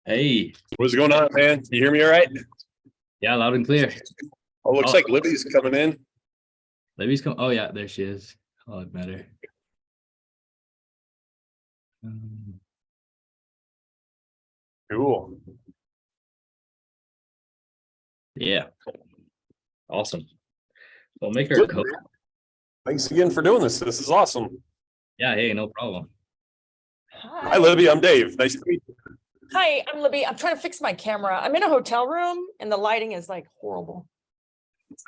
Hey, What's going on, man? You hear me all right? yeah, loud and clear. Oh, looks Oh, like Libby's coming in. Libby's come. Oh yeah, there she is. Oh, it better. Um, Cool. yeah, awesome. We'll make her Good. co. Thanks again for doing this. This is awesome. Yeah, hey, no problem. Hi, Libby. I'm Dave. Nice to meet you. Hi, I'm Libby. I'm trying to fix my camera. I'm in a hotel room and the lighting is like horrible.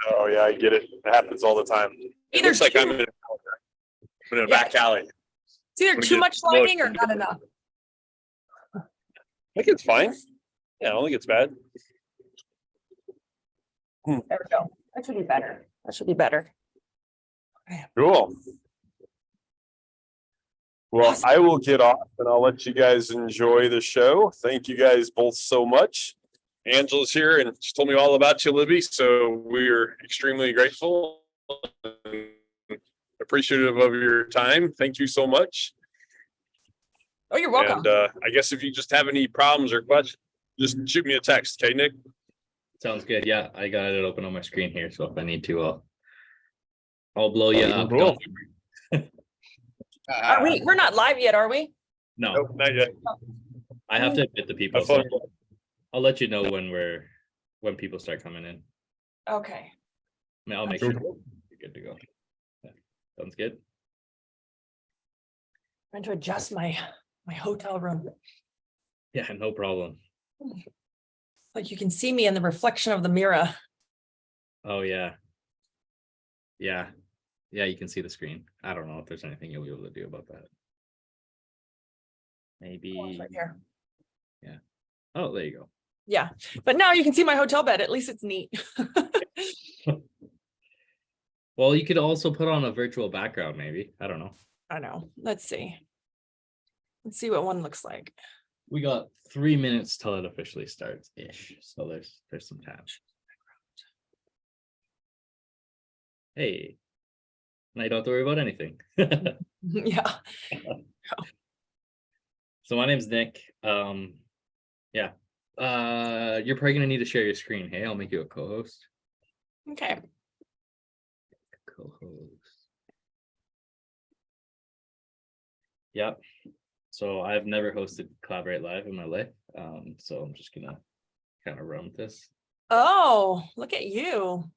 Oh, yeah, I get it. It happens all the time. It Either looks like I'm in a back alley. It's either too much lighting or not enough. I think it's fine. Yeah, I don't think it's bad. There we go. That should be better. That should be better. Cool. Well, Awesome. I will get off and I'll let you guys enjoy the show. Thank you guys both so much. Angela's here and she told me all about you, Libby. So we're extremely grateful and appreciative of your time. Thank you so much. Oh, you're welcome. And I guess if you just have any problems or questions, just shoot me a text. Okay, Nick? Sounds good. Yeah, I got it open on my screen here, so if I need to, I'll blow you up. Cool. We're not live yet, are we? No, Nope, not yet. I have to admit the people. Have fun. So I'll let you know when people start coming in. Okay. I mean, I'll make sure you're good to go. Yeah, sounds good. I'm trying to adjust my hotel room. Yeah, no problem. Like you can see me in the reflection of the mirror. Oh yeah. Yeah. Yeah, you can see the screen. I don't know if there's anything you'll be able to do about that. Maybe. Oh, it's right here. Yeah. Oh, there you go. Yeah, but now you can see my hotel bed. At least it's neat. Well, you could also put on a virtual background, maybe. I don't know. I know. Let's see. Let's see what one looks like. We got 3 minutes till it officially starts ish. So there's some time. Hey. Now you don't have to worry about anything. Yeah. So my name's Nick. Yeah. You're probably gonna need to share your screen. Hey, I'll make you a co-host. Okay. Co-host. Yep. So I've never hosted Collaborate Live in my life. So I'm just gonna kind of run with this. Oh, look at you.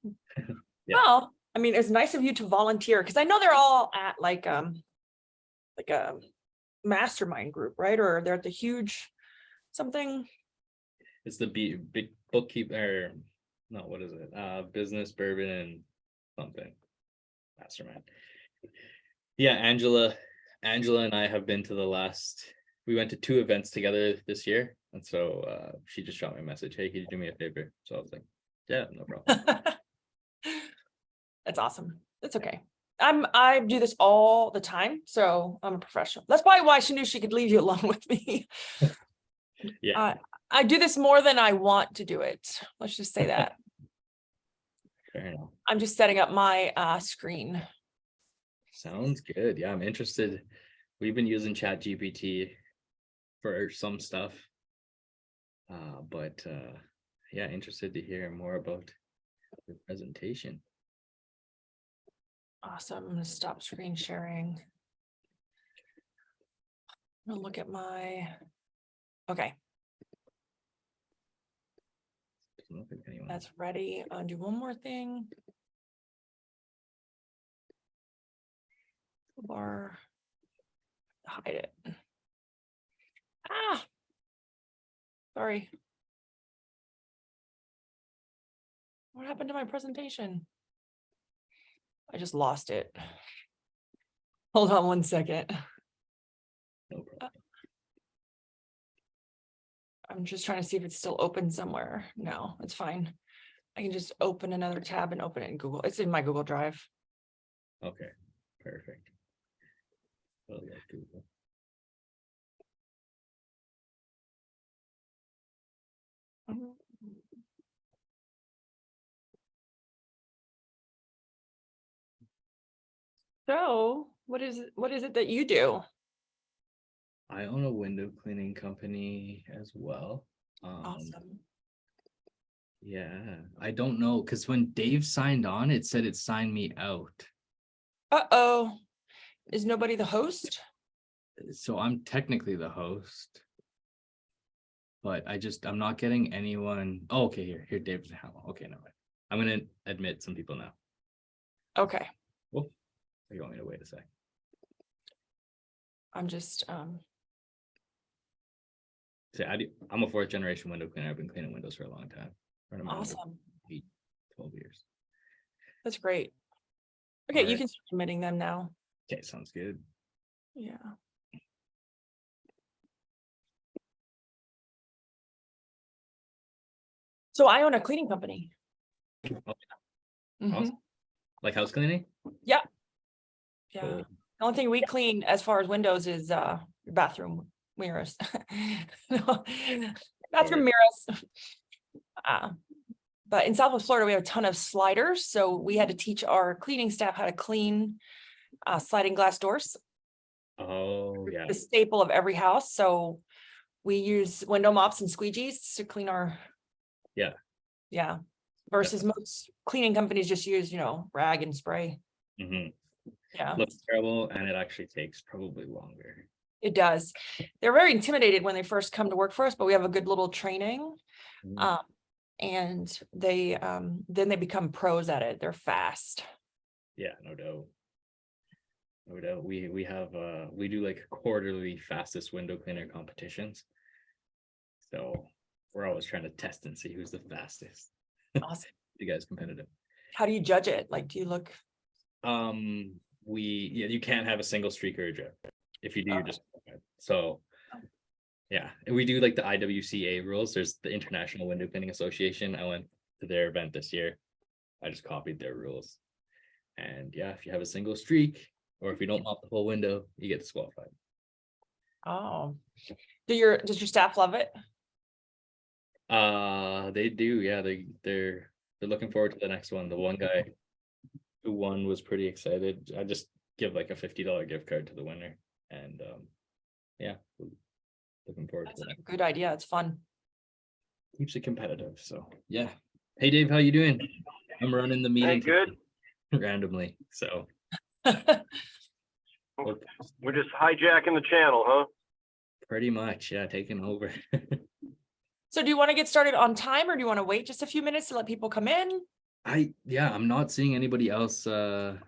Yeah. Well, I mean, it's nice of you to volunteer because I know they're all at like a mastermind group, right? Or they're at the huge something. It's the big bookkeeper. No, what is it? Business bourbon and something. Mastermind. Yeah, Angela and I have been to we went to 2 events together this year. And so she just shot me a message. Hey, can you do me a favor? So I was like, yeah, no problem. That's awesome. That's okay. I do this all the time, so I'm a professional. That's probably why she knew she could leave you alone with me. Yeah. I do this more than I want to do it. Let's just say that. Fair enough. I'm just setting up my screen. Sounds good. Yeah, I'm interested. We've been using ChatGPT for some stuff. But yeah, interested to hear more about the presentation. Awesome. I'm going to stop screen sharing. I'm going to look at my. Okay. That's ready. I'll do one more thing. Bar. Hide it. Ah. Sorry. What happened to my presentation? I just lost it. Hold on one second. No problem. I'm just trying to see if it's still open somewhere. No, it's fine. I can just open another tab and open it in Google. It's in my Google Drive. Okay, perfect. Well, yeah, Google. So what is it that you do? I own a window cleaning company as well. Awesome. Yeah, I don't know, because when Dave signed on, it said it signed me out. Uh-oh. Is nobody the host? So I'm technically the host. But I'm not getting anyone. Oh, okay, here, Dave's how. Okay, no, I'm gonna admit some people now. Okay. Well, you want me to wait a sec? I'm just, See, I'm a fourth generation window cleaner. I've been cleaning windows for a long time. Running my window awesome. 12 years. That's great. Okay, you Alright. can start submitting them now. Okay, sounds good. Yeah. So I own a cleaning company. Mhm. Awesome. Like house cleaning? Yeah. Cool. The only thing we clean as far as windows is your bathroom mirrors. No, bathroom mirrors. But in Southwest Florida, we have a ton of sliders. So we had to teach our cleaning staff how to clean sliding glass doors. Oh, yeah. The staple of every house. So we use window mops and squeegees to clean our. Yeah. Yeah. Versus most cleaning companies just use, rag and spray. Mhm. Yeah. Looks terrible, and it actually takes probably longer. It does. They're very intimidated when they first come to work for us, but we have a good little training. Mhm. And they then they become pros at it. They're fast. Yeah, no doubt. No doubt. We have we do like quarterly fastest window cleaner competitions. So we're always trying to test and see who's the fastest. Awesome. You guys competitive. How do you judge it? Like, do you look? You can't have a single streak or a drip. If you do, you're just so. Yeah, and we do like the IWCA rules. There's the International Window Cleaning Association. I went to their event this year. I just copied their rules. And yeah, if you have a single streak or if you don't mop the whole window, you get disqualified. Oh, does your staff love it? They do. Yeah, they're looking forward to the next one. The one guy who won was pretty excited. I just give like a $50 gift card to the winner, and yeah, looking forward That's to a it. good idea. It's fun. Keeps it competitive. So yeah. Hey Dave, how you doing? I'm running the meeting. Hey, good. Randomly. So We're just hijacking the channel, huh? pretty much, yeah, taking over. So do you want to get started on time or do you want to wait just a few minutes to let people come in? I'm not seeing anybody else in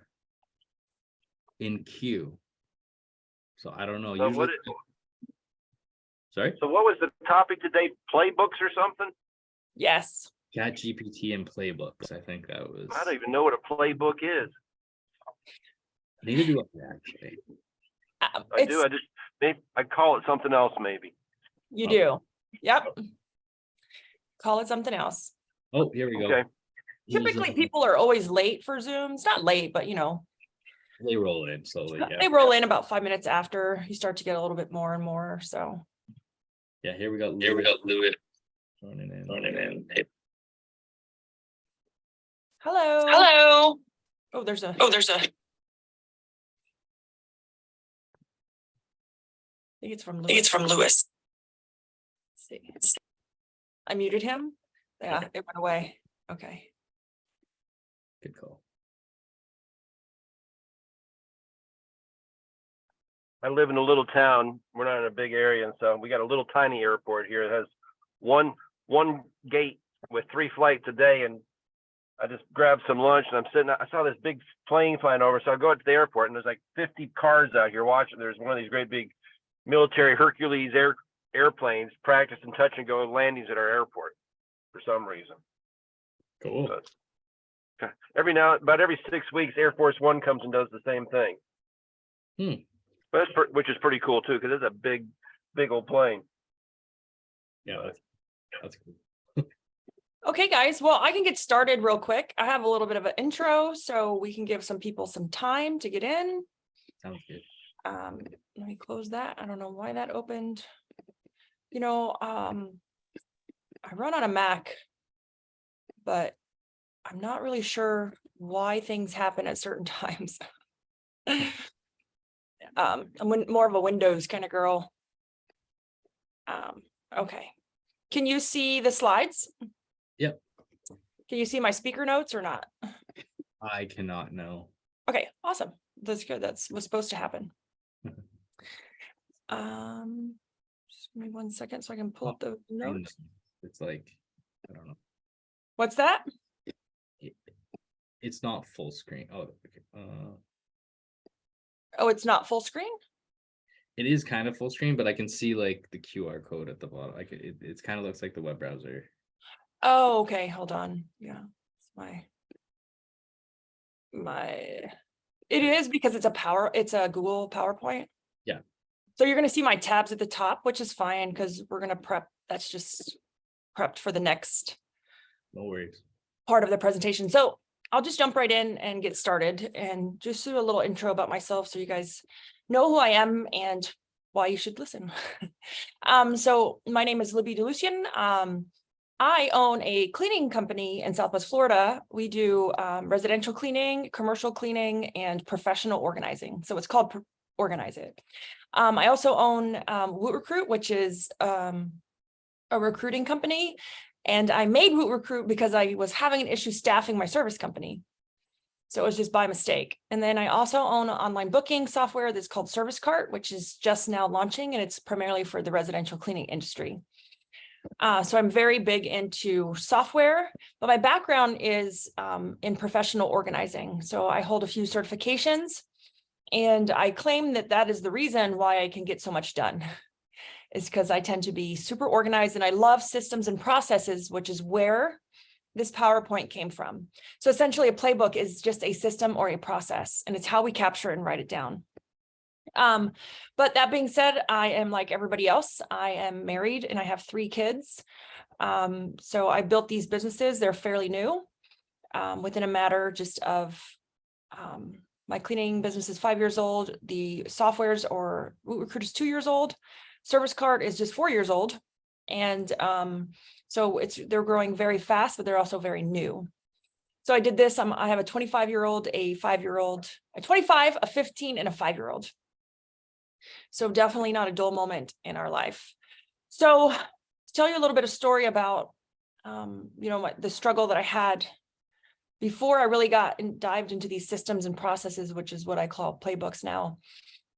queue. So I don't know. So Usually sorry? So what was the topic today? Playbooks or something? Yes. Chat GPT and playbooks. I think that was. I don't even know what a playbook is. Neither do I actually. I do. I call it something else, maybe. You do. Yep. Call it something else. Oh, here we go. Okay. Typically people are always late for Zooms, not late, but They roll in slowly. Yeah. they roll in about 5 minutes after you start to get a little bit more and more. So Yeah, here we got Louis. Running in. Hey. hello. Oh, there's a I think it's from Louis. Let's see. I muted him. Yeah, it went away. Okay. Good call. I live in a little town. We're not in a big area, and so we got a little tiny airport here that has one gate with 3 flights a day. And I just grabbed some lunch, and I saw this big plane flying over. So I go out to the airport, and there's like 50 cars out here watching. There's one of these great big military Hercules airplanes practice and touch and go landings at our airport for some reason. Cool. So, about every 6 weeks, Air Force One comes and does the same thing. But which is pretty cool too, because it's a big old plane. Yeah, that's cool. Okay, guys. Well, I can get started real quick. I have a little bit of an intro, so we can give some people some time to get in. Sounds good. Let me close that. I don't know why that opened. I run on a Mac, but I'm not really sure why things happen at certain times. I'm more of a Windows kind of girl. Okay. Can you see the slides? Yep. Can you see my speaker notes or not? I cannot know. Okay, awesome. That's good. That's what's supposed to happen. Just give me 1 second so I can pull up the notes. It's like, I don't know. What's that? It's not full screen. Oh, okay. Oh, it's not full screen? It is kind of full screen, but I can see like the QR code at the bottom. Like it kind of looks like the web browser. Oh, okay. Hold on. Yeah, it's it is because it's a Google PowerPoint. Yeah. So you're going to see my tabs at the top, which is fine because we're going to prep. That's just prepped for the next No worries. part of the presentation. So I'll just jump right in and get started and just do a little intro about myself so you guys know who I am and why you should listen. So my name is Libby Delucien. I own a cleaning company in Southwest Florida. We do residential cleaning, commercial cleaning, and professional organizing. So it's called Organize It. I also own Woot Recruit, which is a recruiting company. And I made Woot Recruit because I was having an issue staffing my service company. So it was just by mistake. And then I also own an online booking software that's called Service Cart, which is just now launching, and it's primarily for the residential cleaning industry. So I'm very big into software, but my background is in professional organizing. So I hold a few certifications, and I claim that that is the reason why I can get so much done. Is because I tend to be super organized and I love systems and processes, which is where this PowerPoint came from. So essentially a playbook is just a system or a process, and it's how we capture and write it down. But that being said, I am like everybody else. I am married and I have 3 kids. So I built these businesses. They're fairly new, within a matter just of, my cleaning business is 5 years old. The softwares or Woot Recruit is 2 years old. Service Cart is just 4 years old. And so they're growing very fast, but they're also very new. So I did this. I have a 25-year-old, a 5-year-old, a 25, a 15, and a 5-year-old. So definitely not a dull moment in our life. So to tell you a little bit of story about, the struggle that I had before I really dived into these systems and processes, which is what I call playbooks now.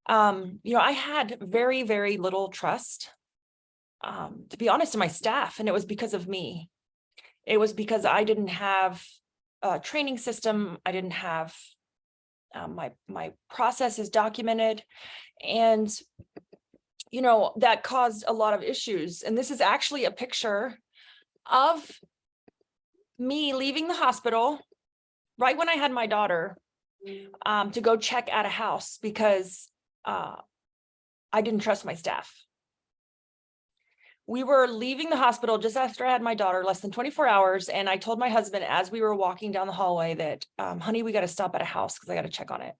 I had very, very little trust, to be honest, in my staff. And it was because of me. It was because I didn't have a training system. I didn't have my processes documented. And, that caused a lot of issues. And this is actually a picture of me leaving the hospital right when I had my daughter, to go check at a house because I didn't trust my staff. We were leaving the hospital just after I had my daughter, less than 24 hours. And I told my husband as we were walking down the hallway that, honey, we got to stop at a house because I got to check on it.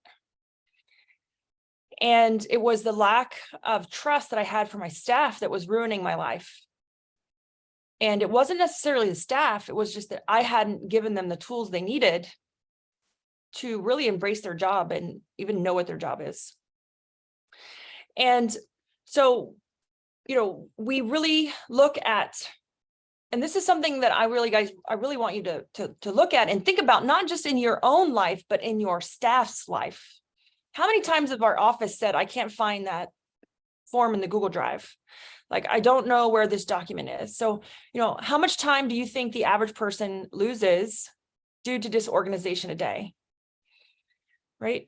And it was the lack of trust that I had for my staff that was ruining my life. And it wasn't necessarily the staff. It was just that I hadn't given them the tools they needed to really embrace their job and even know what their job is. And so, we really look at, and this is something that I really want you to look at and think about, not just in your own life, but in your staff's life. How many times have our office said, I can't find that form in the Google Drive? Like, I don't know where this document is. So, how much time do you think the average person loses due to disorganization a day? Right?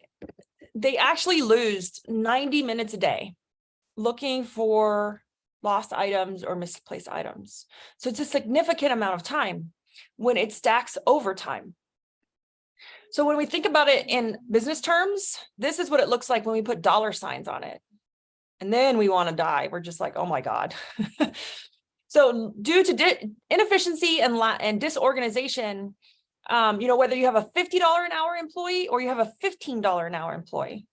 They actually lose 90 minutes a day looking for lost items or misplaced items. So it's a significant amount of time when it stacks over time. So when we think about it in business terms, this is what it looks like when we put dollar signs on it. And then we want to die. We're just like, oh my God. So due to inefficiency and disorganization, whether you have a $50 an hour employee or you have a $15 an hour employee,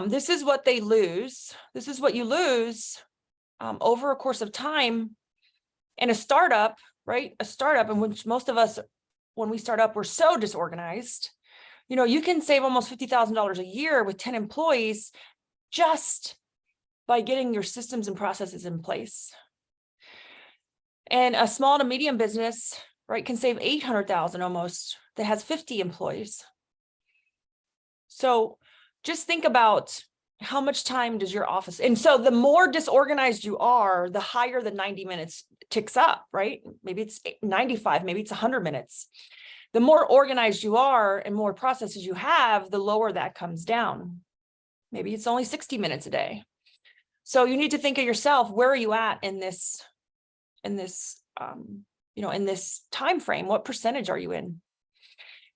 this is what they lose. This is what you lose over a course of time. And a startup, right? A startup in which most of us, when we start up, we're so disorganized. You can save almost $50,000 a year with 10 employees just by getting your systems and processes in place. And a small to medium business, right, can save 800,000 almost, that has 50 employees. So just think about how much time does your office, and so the more disorganized you are, the higher the 90 minutes ticks up, right? Maybe it's 95, maybe it's 100 minutes. The more organized you are and more processes you have, the lower that comes down. Maybe it's only 60 minutes a day. So you need to think of yourself, where are you at in this in this time frame? What percentage are you in?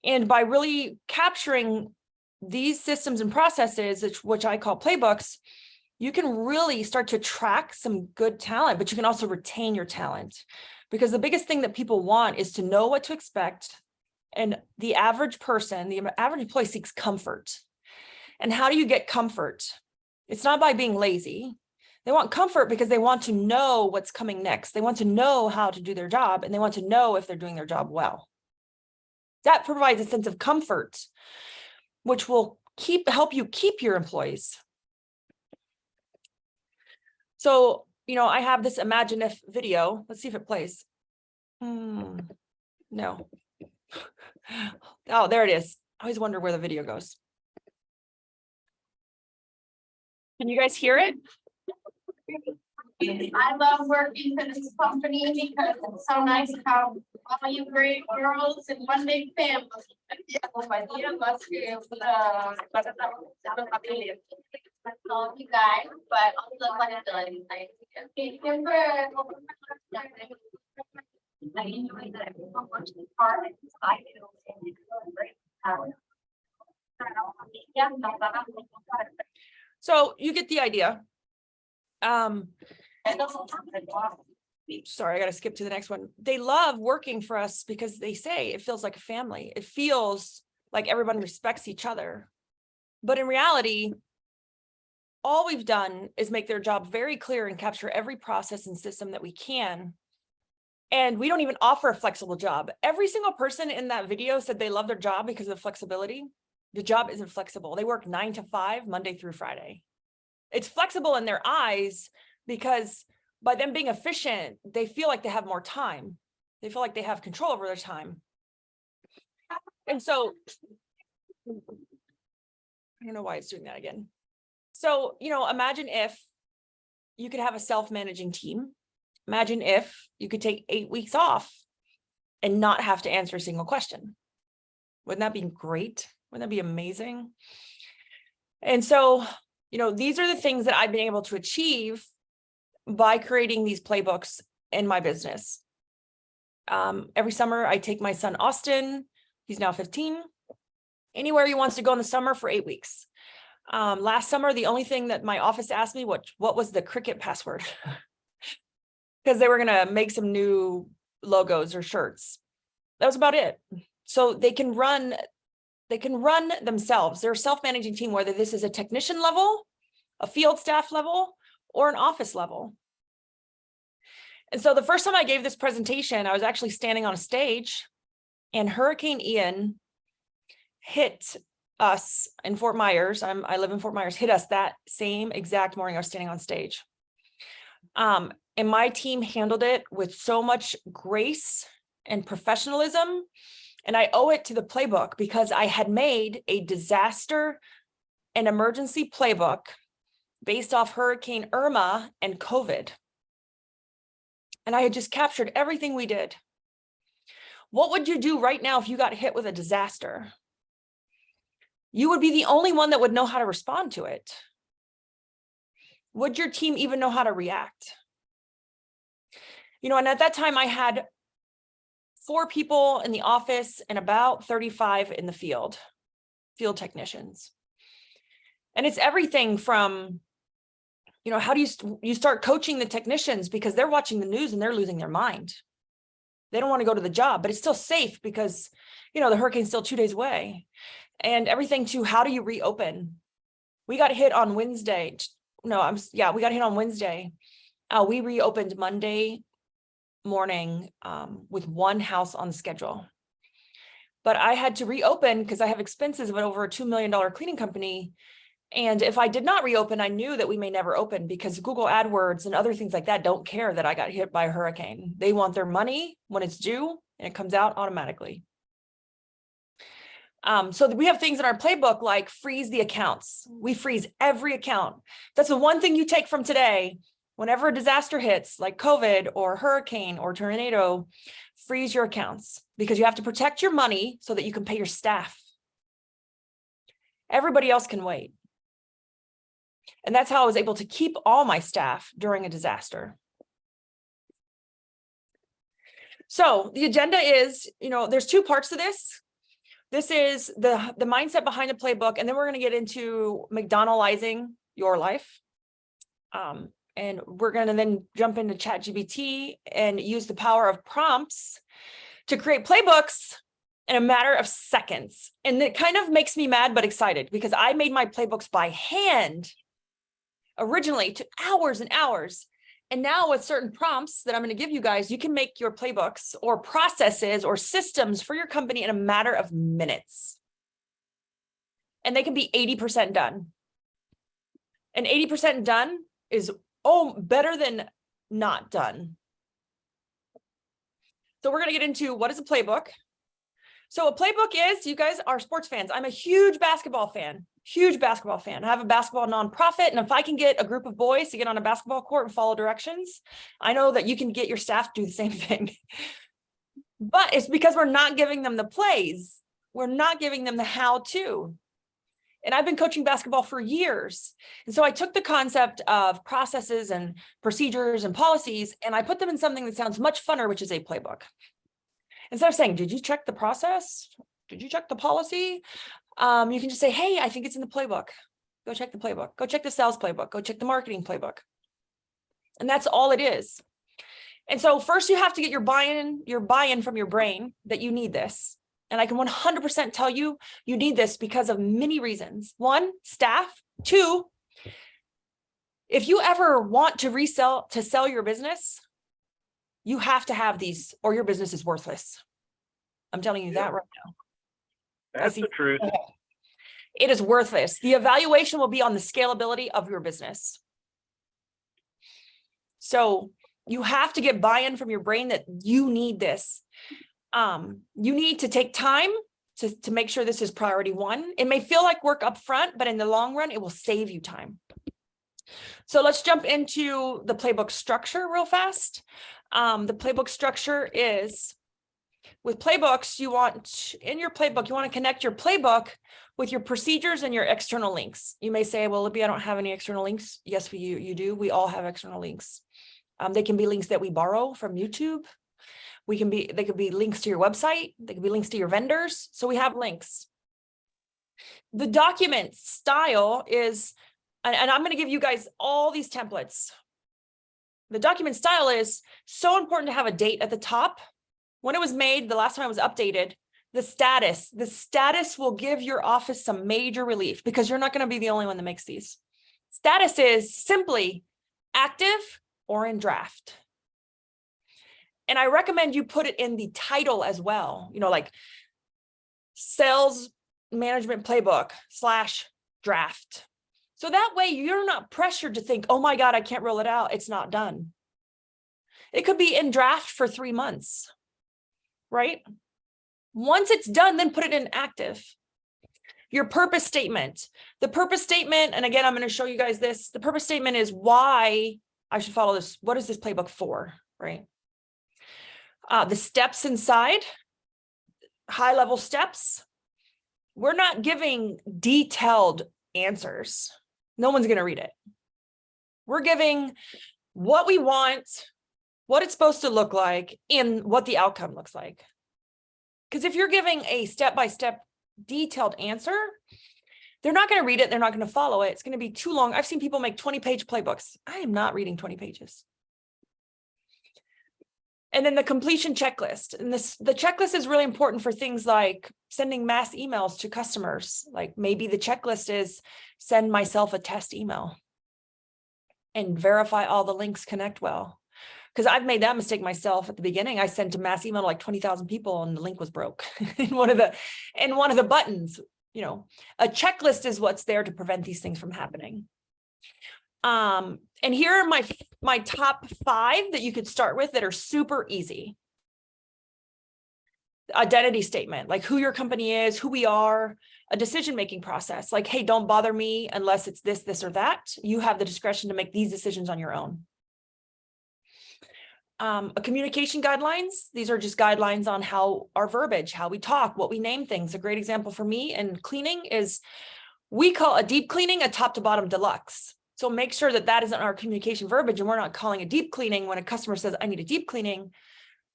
And by really capturing these systems and processes, which I call playbooks, you can really start to attract some good talent, but you can also retain your talent, because the biggest thing that people want is to know what to expect. And the average person, the average employee, seeks comfort. And how do you get comfort? It's not by being lazy. They want comfort because they want to know what's coming next. They want to know how to do their job, and they want to know if they're doing their job well. That provides a sense of comfort, which will help you keep your employees. So, I have this imagine if video. Let's see if it plays. No. Oh, there it is. I always wonder where the video goes. Can you guys hear it? I love working for this company because it's so nice to have all you great girls in one big family. All you guys, but also flexibility. I enjoy that so much. I So you get the idea. Sorry, I got to skip to the next one. They love working for us because they say it feels like a family. It feels like everyone respects each other. But in reality, all we've done is make their job very clear and capture every process and system that we can. And we don't even offer a flexible job. Every single person in that video said they love their job because of flexibility. The job isn't flexible. They work 9 to 5, Monday through Friday. It's flexible in their eyes because by them being efficient, they feel like they have more time. They feel like they have control over their time. And so, I don't know why it's doing that again. So, imagine if you could have a self-managing team. Imagine if you could take 8 weeks off and not have to answer a single question. Wouldn't that be great? Wouldn't that be amazing? And so, these are the things that I've been able to achieve by creating these playbooks in my business. Every summer, I take my son, Austin. He's now 15. Anywhere he wants to go in the summer for 8 weeks. Last summer, the only thing that my office asked me, what was the Cricut password? Because they were going to make some new logos or shirts. That was about it. So they can run themselves. They're a self-managing team, whether this is a technician level, a field staff level, or an office level. And so the first time I gave this presentation, I was actually standing on a stage, and Hurricane Ian hit us in Fort Myers. I live in Fort Myers, hit us that same exact morning I was standing on stage. And my team handled it with so much grace and professionalism. And I owe it to the playbook because I had made a disaster and emergency playbook based off Hurricane Irma and COVID. And I had just captured everything we did. What would you do right now if you got hit with a disaster? You would be the only one that would know how to respond to it. Would your team even know how to react? And at that time I had 4 people in the office and about 35 in the field technicians. And it's everything from, how do you start coaching the technicians because they're watching the news and they're losing their mind. They don't want to go to the job, but it's still safe because, the hurricane's still 2 days away. And everything to how do you reopen? We got hit on Wednesday. We got hit on Wednesday. We reopened Monday morning with 1 house on schedule. But I had to reopen because I have expenses of over a $2 million cleaning company. And if I did not reopen, I knew that we may never open because Google AdWords and other things like that don't care that I got hit by a hurricane. They want their money when it's due and it comes out automatically. So we have things in our playbook like freeze the accounts. We freeze every account. That's the one thing you take from today. Whenever a disaster hits like COVID or hurricane or tornado, freeze your accounts because you have to protect your money so that you can pay your staff. Everybody else can wait. And that's how I was able to keep all my staff during a disaster. So the agenda is, there's two parts to this. This is the mindset behind the playbook. And then we're going to get into McDonaldizing your life. And we're going to then jump into ChatGPT and use the power of prompts to create playbooks in a matter of seconds. And it kind of makes me mad, but excited because I made my playbooks by hand originally to hours and hours. And now with certain prompts that I'm going to give you guys, you can make your playbooks or processes or systems for your company in a matter of minutes. And they can be 80% done. And 80% done is better than not done. So we're going to get into what is a playbook. So a playbook is, you guys are sports fans. I'm a huge basketball fan. I have a basketball nonprofit. And if I can get a group of boys to get on a basketball court and follow directions, I know that you can get your staff to do the same thing. But it's because we're not giving them the plays. We're not giving them the how-to. And I've been coaching basketball for years. And so I took the concept of processes and procedures and policies, and I put them in something that sounds much funner, which is a playbook. Instead of saying, did you check the process? Did you check the policy? You can just say, hey, I think it's in the playbook. Go check the playbook. Go check the sales playbook. Go check the marketing playbook. And that's all it is. And so first you have to get your buy-in from your brain that you need this. And I can 100% tell you, you need this because of many reasons. One, staff. Two, if you ever want to sell your business, you have to have these or your business is worthless. I'm telling you that right now. That's the truth. It is worthless. The evaluation will be on the scalability of your business. So you have to get buy-in from your brain that you need this. You need to take time to make sure this is priority one. It may feel like work up front, but in the long run, it will save you time. So let's jump into the playbook structure real fast. The playbook structure is, with playbooks, you want to connect your playbook with your procedures and your external links. You may say, well, Libby, I don't have any external links. Yes, you do. We all have external links. They can be links that we borrow from YouTube. They could be links to your website. They could be links to your vendors. So we have links. The document style is, and I'm going to give you guys all these templates. The document style is so important to have a date at the top. When it was made, the last time it was updated, the status will give your office some major relief because you're not going to be the only one that makes these. Status is simply active or in draft. And I recommend you put it in the title as well, like sales management playbook / draft. So that way you're not pressured to think, oh my God, I can't roll it out. It's not done. It could be in draft for 3 months, right? Once it's done, then put it in active. Your purpose statement. The purpose statement, and again, I'm going to show you guys this. The purpose statement is why I should follow this. What is this playbook for, right? The steps inside, high-level steps. We're not giving detailed answers. No one's going to read it. We're giving what we want, what it's supposed to look like, and what the outcome looks like. Because if you're giving a step-by-step detailed answer, they're not going to read it. They're not going to follow it. It's going to be too long. I've seen people make 20-page playbooks. I am not reading 20 pages. And then the completion checklist. And the checklist is really important for things like sending mass emails to customers. Like maybe the checklist is send myself a test email and verify all the links connect well. Because I've made that mistake myself at the beginning. I sent a mass email to like 20,000 people and the link was broke in one of the buttons. you know, a checklist is what's there to prevent these things from happening. And here are my top 5 that you could start with that are super easy. Identity statement, like who your company is, who we are, a decision-making process, like, hey, don't bother me unless it's this, this, or that. You have the discretion to make these decisions on your own. A communication guidelines. These are just guidelines on how our verbiage, how we talk, what we name things. A great example for me in cleaning is we call a deep cleaning a top to bottom deluxe. So make sure that that isn't our communication verbiage, and we're not calling it deep cleaning when a customer says, I need a deep cleaning.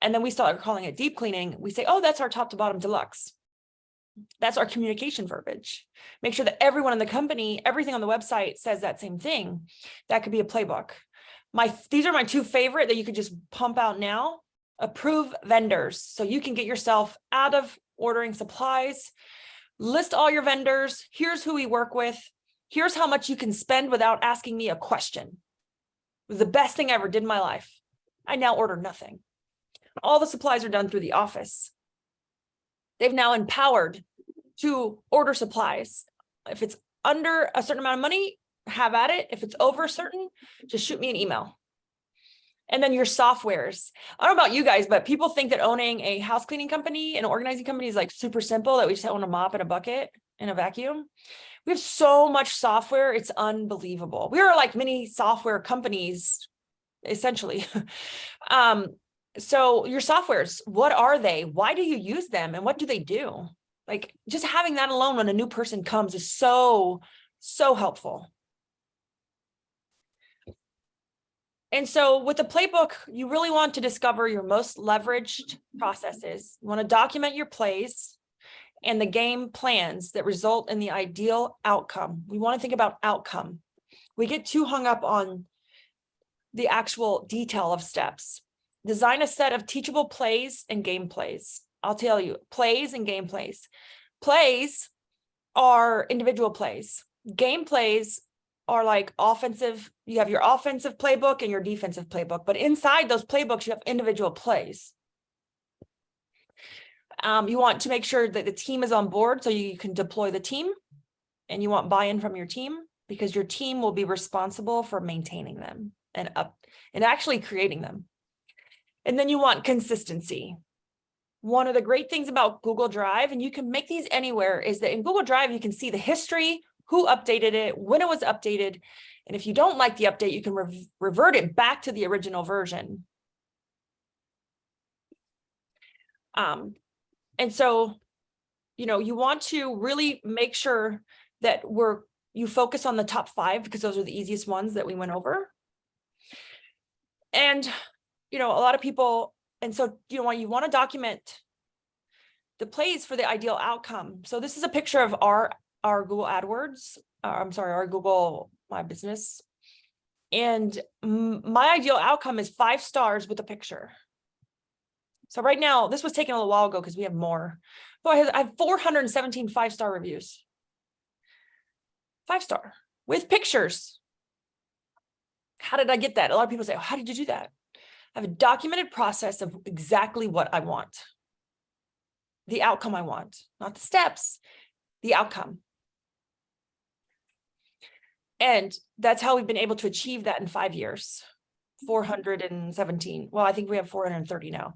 And then we start calling it deep cleaning. We say, oh, that's our top to bottom deluxe. That's our communication verbiage. Make sure that everyone in the company, everything on the website says that same thing. That could be a playbook. These are my 2 favorite that you could just pump out now. Approve vendors. So you can get yourself out of ordering supplies. List all your vendors. Here's who we work with. Here's how much you can spend without asking me a question. It was the best thing I ever did in my life. I now order nothing. All the supplies are done through the office. They've now empowered to order supplies. If it's under a certain amount of money, have at it. If it's over a certain, just shoot me an email. And then your softwares. I don't know about you guys, but people think that owning a house cleaning company and organizing company is like super simple, that we just own a mop and a bucket and a vacuum. We have so much software. It's unbelievable. We are like mini software companies, essentially. So your softwares, what are they? Why do you use them? And what do they do? Like just having that alone when a new person comes is so, so helpful. And so with the playbook, you really want to discover your most leveraged processes. You want to document your plays and the game plans that result in the ideal outcome. We want to think about outcome. We get too hung up on the actual detail of steps. Design a set of teachable plays and game plays. I'll tell you, plays and game plays. Plays are individual plays. Game plays are like offensive. You have your offensive playbook and your defensive playbook, but inside those playbooks, you have individual plays. You want to make sure that the team is on board so you can deploy the team, and you want buy-in from your team because your team will be responsible for maintaining them and actually creating them. And then you want consistency. One of the great things about Google Drive, and you can make these anywhere, is that in Google Drive, you can see the history, who updated it, when it was updated. And if you don't like the update, you can revert it back to the original version. And so, you know, you want to really make sure that you focus on the top 5 because those are the easiest ones that we went over. And you know, a lot of people, and so, you know, you want to document the plays for the ideal outcome. So this is a picture of our Google AdWords, our Google My Business. And my ideal outcome is 5 stars with a picture. So right now, this was taken a little while ago because we have more. But I have 417 5-star reviews. 5-star with pictures. How did I get that? A lot of people say, oh, how did you do that? I have a documented process of exactly what I want. The outcome I want, not the steps, the outcome. And that's how we've been able to achieve that in 5 years. 417. Well, I think we have 430 now.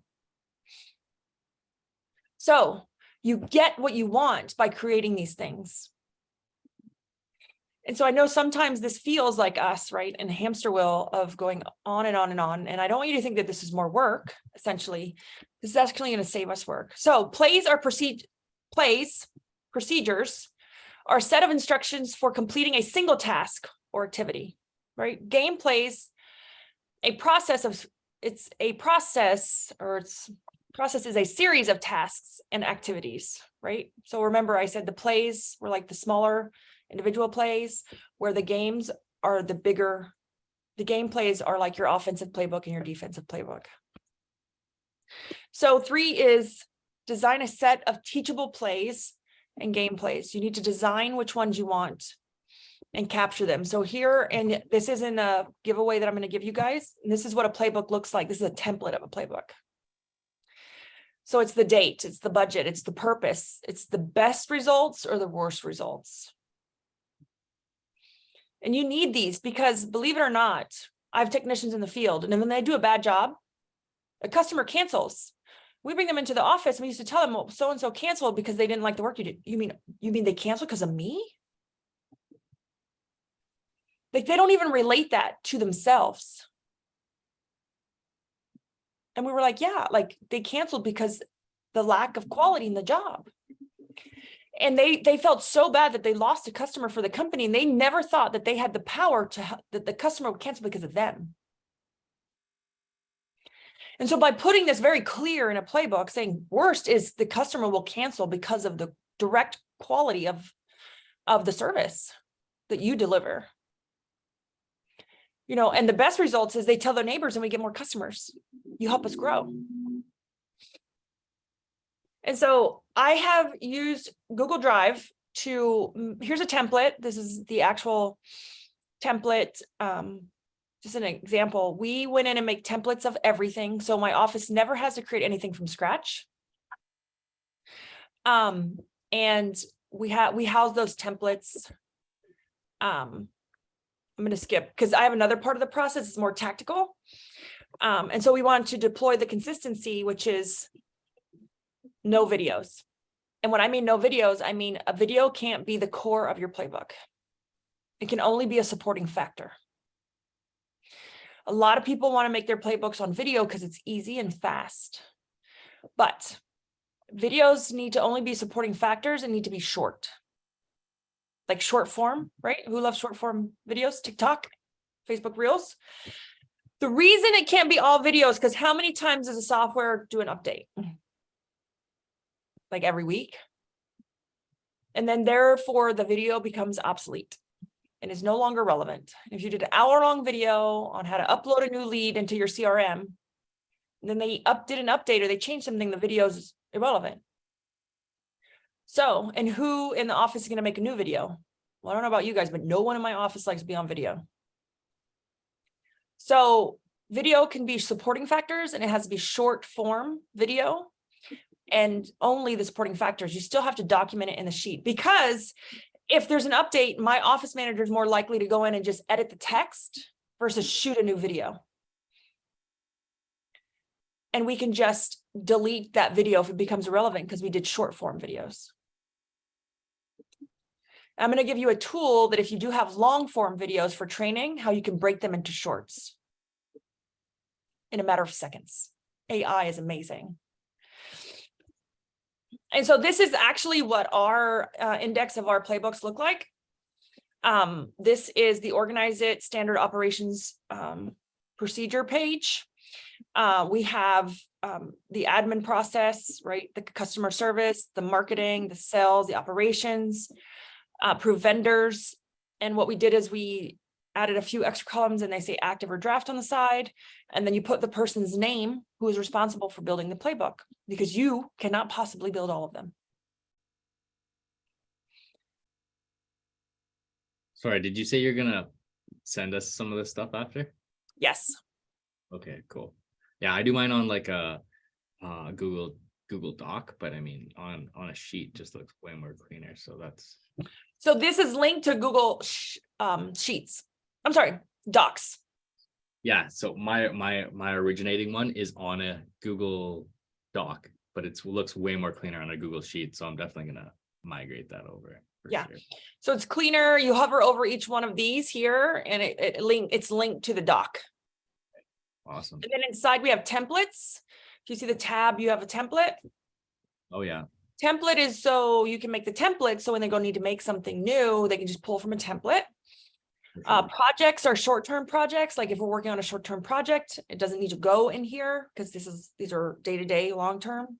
So you get what you want by creating these things. And so I know sometimes this feels like us, right, in a hamster wheel of going on and on and on. And I don't want you to think that this is more work, essentially. This is actually going to save us work. So procedures are a set of instructions for completing a single task or activity, right? Game plays, process is a series of tasks and activities, right? So remember I said the plays were like the smaller individual plays, where the games are the bigger. The game plays are like your offensive playbook and your defensive playbook. So 3 is design a set of teachable plays and game plays. You need to design which ones you want and capture them. So here, and this isn't a giveaway that I'm going to give you guys. This is what a playbook looks like. This is a template of a playbook. So it's the date, it's the budget, it's the purpose, it's the best results or the worst results. And you need these because, believe it or not, I have technicians in the field, and then when they do a bad job, a customer cancels. We bring them into the office and we used to tell them, well, so-and-so canceled because they didn't like the work you did. You mean they canceled because of me? Like, they don't even relate that to themselves. And we were like, yeah, like they canceled because the lack of quality in the job. And they felt so bad that they lost a customer for the company, and they never thought that they had the power to, that the customer would cancel because of them. And so by putting this very clear in a playbook, saying worst is the customer will cancel because of the direct quality of the service that you deliver. You know, and the best results is they tell their neighbors and we get more customers. You help us grow. And so I have used Google Drive to, here's a template. This is the actual template. Just an example, we went in and make templates of everything. So my office never has to create anything from scratch. And we house those templates. I'm going to skip because I have another part of the process. It's more tactical. And so we want to deploy the consistency, which is no videos. And when I mean no videos, I mean a video can't be the core of your playbook. It can only be a supporting factor. A lot of people want to make their playbooks on video because it's easy and fast. But videos need to only be supporting factors and need to be short. Like short form, right? Who loves short form videos? TikTok, Facebook Reels. The reason it can't be all videos because how many times does a software do an update? Like every week. And then therefore the video becomes obsolete and is no longer relevant. If you did an hour-long video on how to upload a new lead into your CRM, and then they did an update or they changed something, the video is irrelevant. So, and who in the office is going to make a new video? Well, I don't know about you guys, but no one in my office likes to be on video. So video can be supporting factors and it has to be short form video. And only the supporting factors, you still have to document it in the sheet, because if there's an update, my office manager is more likely to go in and just edit the text versus shoot a new video. And we can just delete that video if it becomes irrelevant because we did short form videos. I'm going to give you a tool that if you do have long form videos for training, how you can break them into shorts in a matter of seconds. AI is amazing. And so this is actually what our index of our playbooks look like. This is the Organize It Standard Operations procedure page. We have the admin process, right? The customer service, the marketing, the sales, the operations, approve vendors. And what we did is we added a few extra columns and they say active or draft on the side. And then you put the person's name who is responsible for building the playbook, because you cannot possibly build all of them. Sorry, did you say you're going to send us some of this stuff after? Yes. Okay, cool. Yeah, I do mine on like a Google Doc, but I mean on a sheet just looks way more cleaner. So that's. So this is linked to Google Sheets. I'm sorry, Docs. Yeah, so my originating one is on a Google Doc, but it looks way more cleaner on a Google Sheet. So I'm definitely gonna migrate that over. Yeah. Sure. So it's cleaner. You hover over each one of these here, and it's linked to the doc. Awesome. And then inside we have templates. If you see the tab, you have a template. Oh yeah. Template is so you can make the template. So when they go need to make something new, they can just pull from a template. Sure. Projects are short-term projects. Like if we're working on a short-term project, it doesn't need to go in here because these are day-to-day, long-term.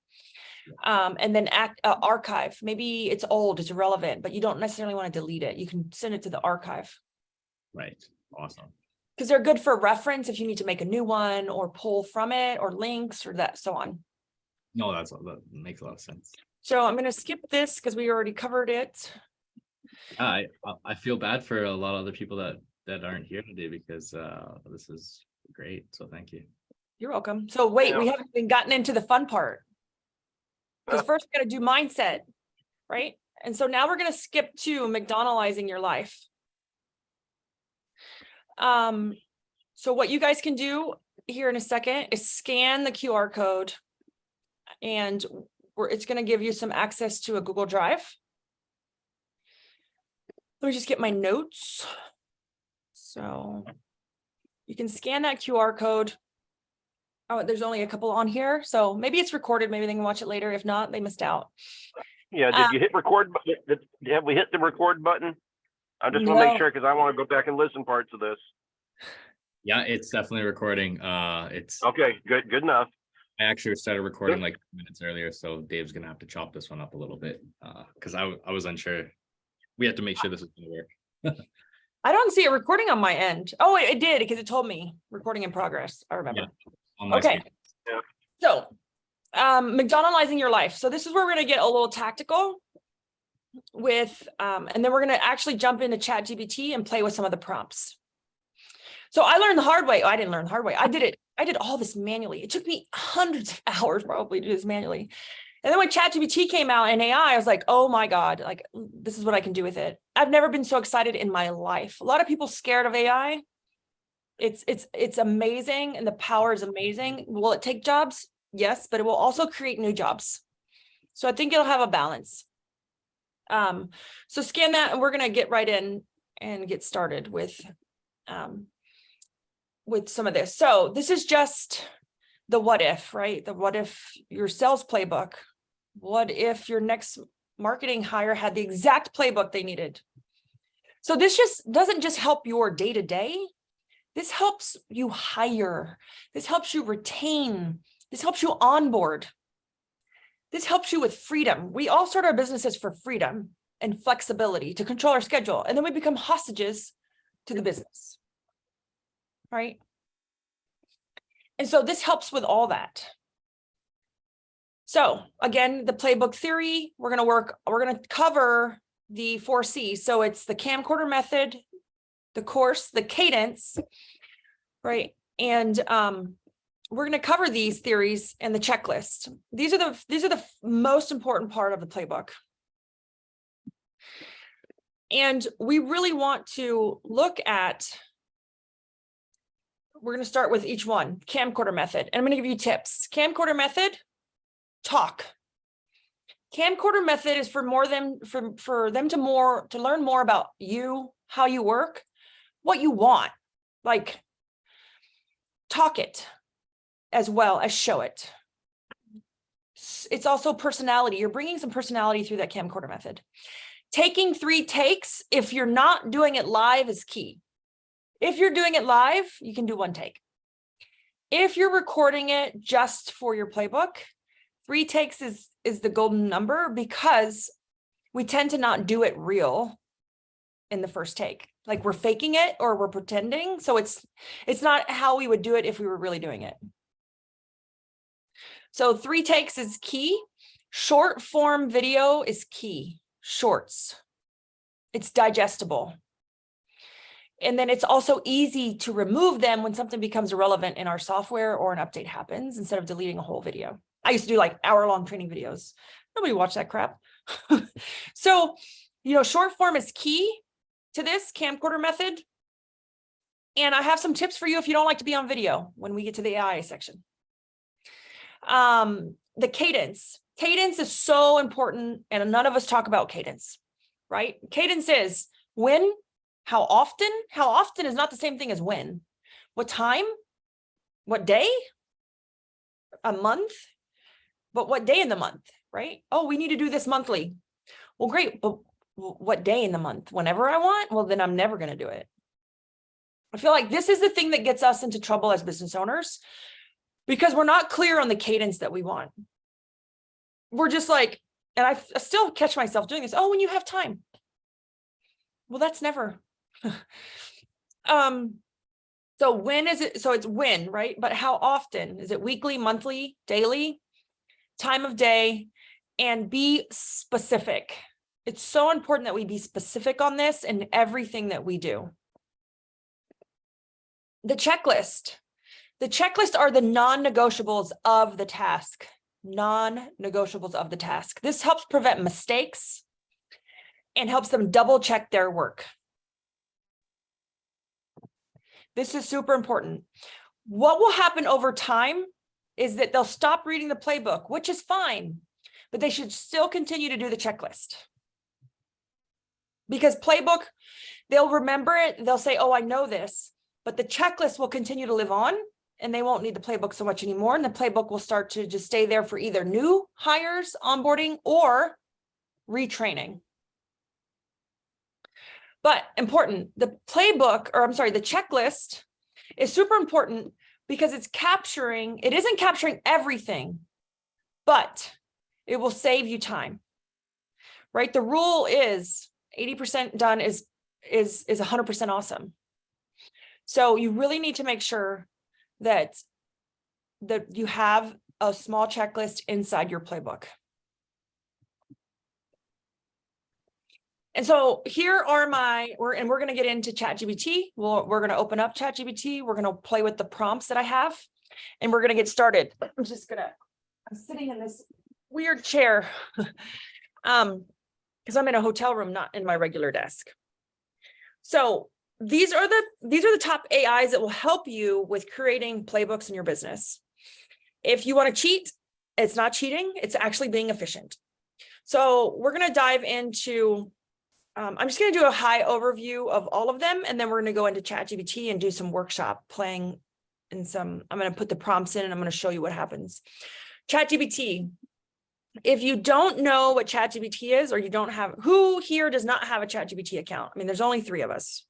And then archive. Maybe it's old, it's irrelevant, but you don't necessarily want to delete it. You can send it to the archive. Right. Awesome. Because they're good for reference if you need to make a new one or pull from it or links or that, so on. No, that makes a lot of sense. So I'm going to skip this because we already covered it. I feel bad for a lot of other people that aren't here today because this is great. So thank you. You're welcome. So wait, we haven't even gotten into the fun part. Because first we got to do mindset, right? And so now we're going to skip to McDonaldizing your life. So what you guys can do here in a second is scan the QR code, and it's going to give you some access to a Google Drive. Let me just get my notes. So you can scan that QR code. Oh, there's only a couple on here, so maybe it's recorded. Maybe they can watch it later. If not, they missed out. Yeah, did you hit record? Have we hit the record button? I just want to No. make sure because I want to go back and listen parts of this. Yeah, it's definitely recording. It's Okay, good enough. I actually started recording like minutes earlier, so Dave's gonna have to chop this one up a little bit because I was unsure. We have to make sure this is gonna work. I don't see a recording on my end. Oh, it did, because it told me recording in progress. I remember. Yeah, on my Okay. screen. Yeah. So, McDonaldizing your life. So this is where we're going to get a little tactical with, and then we're going to actually jump into ChatGPT and play with some of the prompts. So I learned the hard way. Oh, I didn't learn the hard way. I did all this manually. It took me hundreds of hours probably to do this manually. And then when ChatGPT came out and AI, I was like, oh my God, like this is what I can do with it. I've never been so excited in my life. A lot of people scared of AI. It's amazing, and the power is amazing. Will it take jobs? Yes, but it will also create new jobs. So I think it'll have a balance. So scan that, and we're gonna get right in and get started with some of this. So this is just the what if, right? The what if your sales playbook. What if your next marketing hire had the exact playbook they needed? So this just doesn't just help your day-to-day. This helps you hire. This helps you retain. This helps you onboard. This helps you with freedom. We all start our businesses for freedom and flexibility to control our schedule. And then we become hostages to the business, right? And so this helps with all that. So again, the playbook theory, we're going to cover the 4 C's. So it's the camcorder method, the course, the cadence, right? And we're going to cover these theories and the checklist. These are the most important part of the playbook. And we really want to look at, we're going to start with each one, camcorder method. And I'm going to give you tips. Camcorder method, talk. Camcorder method is for them to learn more about you, how you work, what you want. Like, talk it as well as show it. It's also personality. You're bringing some personality through that camcorder method. Taking 3 takes, if you're not doing it live, is key. If you're doing it live, you can do 1 take. If you're recording it just for your playbook, 3 takes is the golden number, because we tend to not do it real in the first take. Like, we're faking it or we're pretending. So it's not how we would do it if we were really doing it. So 3 takes is key. Short form video is key. Shorts. It's digestible. And then it's also easy to remove them when something becomes irrelevant in our software or an update happens, instead of deleting a whole video. I used to do like hour-long training videos. Nobody watched that crap. So, short form is key to this camcorder method. And I have some tips for you if you don't like to be on video when we get to the AI section. The cadence. Cadence is so important, and none of us talk about cadence, right? Cadence is when, how often. How often is not the same thing as when. What time? What day? A month? But what day in the month, right? Oh, we need to do this monthly. Well, great, but what day in the month? Whenever I want? Well, then I'm never going to do it. I feel like this is the thing that gets us into trouble as business owners, because we're not clear on the cadence that we want. We're just like, and I still catch myself doing this. Oh, when you have time. Well, that's never. So when is it? So it's when, right? But how often? Is it weekly, monthly, daily, time of day? And be specific. It's so important that we be specific on this in everything that we do. The checklist. The checklist are the non-negotiables of the task. non-negotiables of the task. This helps prevent mistakes and helps them double check their work. This is super important. What will happen over time is that they'll stop reading the playbook, which is fine, but they should still continue to do the checklist. Because playbook, they'll remember it, they'll say, oh, I know this, but the checklist will continue to live on and they won't need the playbook so much anymore. And the playbook will start to just stay there for either new hires, onboarding, or retraining. But important, the playbook, or I'm sorry, the checklist is super important because it isn't capturing everything, but it will save you time, right? The rule is 80% done is 100% awesome. So you really need to make sure that you have a small checklist inside your playbook. And so here are we're going to get into ChatGPT. We're going to open up ChatGPT. We're going to play with the prompts that I have, and we're going to get started. I'm sitting in this weird chair because I'm in a hotel room, not in my regular desk. So these are the top AIs that will help you with creating playbooks in your business. If you want to cheat, it's not cheating. It's actually being efficient. So we're going to dive into I'm just going to do a high overview of all of them, and then we're going to go into ChatGPT and do some workshop playing and I'm going to put the prompts in and I'm going to show you what happens. ChatGPT. If you don't know what ChatGPT is, or who here does not have a ChatGPT account? I mean, there's only 4 of us.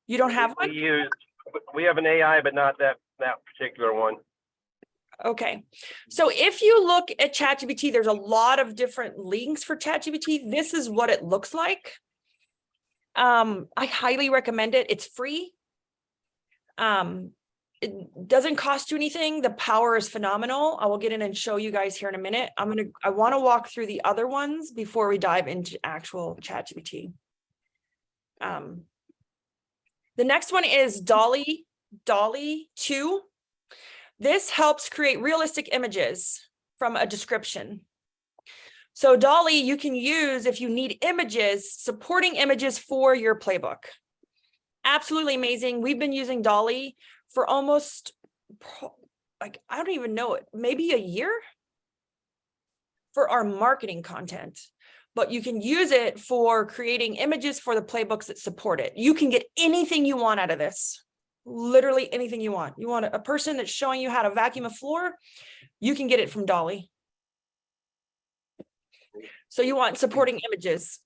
You don't have one? We have an AI, but not that particular one. Okay. So if you look at ChatGPT, there's a lot of different links for ChatGPT. This is what it looks like. I highly recommend it. It's free. It doesn't cost you anything. The power is phenomenal. I will get in and show you guys here in a minute. I want to walk through the other ones before we dive into actual ChatGPT. The next one is DALL-E 2. This helps create realistic images from a description. So DALL-E you can use if you need images, supporting images for your playbook. Absolutely amazing. We've been using DALL-E for almost, I don't even know it, maybe a year for our marketing content. But you can use it for creating images for the playbooks that support it. You can get anything you want out of this. Literally anything you want. You want a person that's showing you how to vacuum a floor, you can get it from DALL-E. So you want supporting images.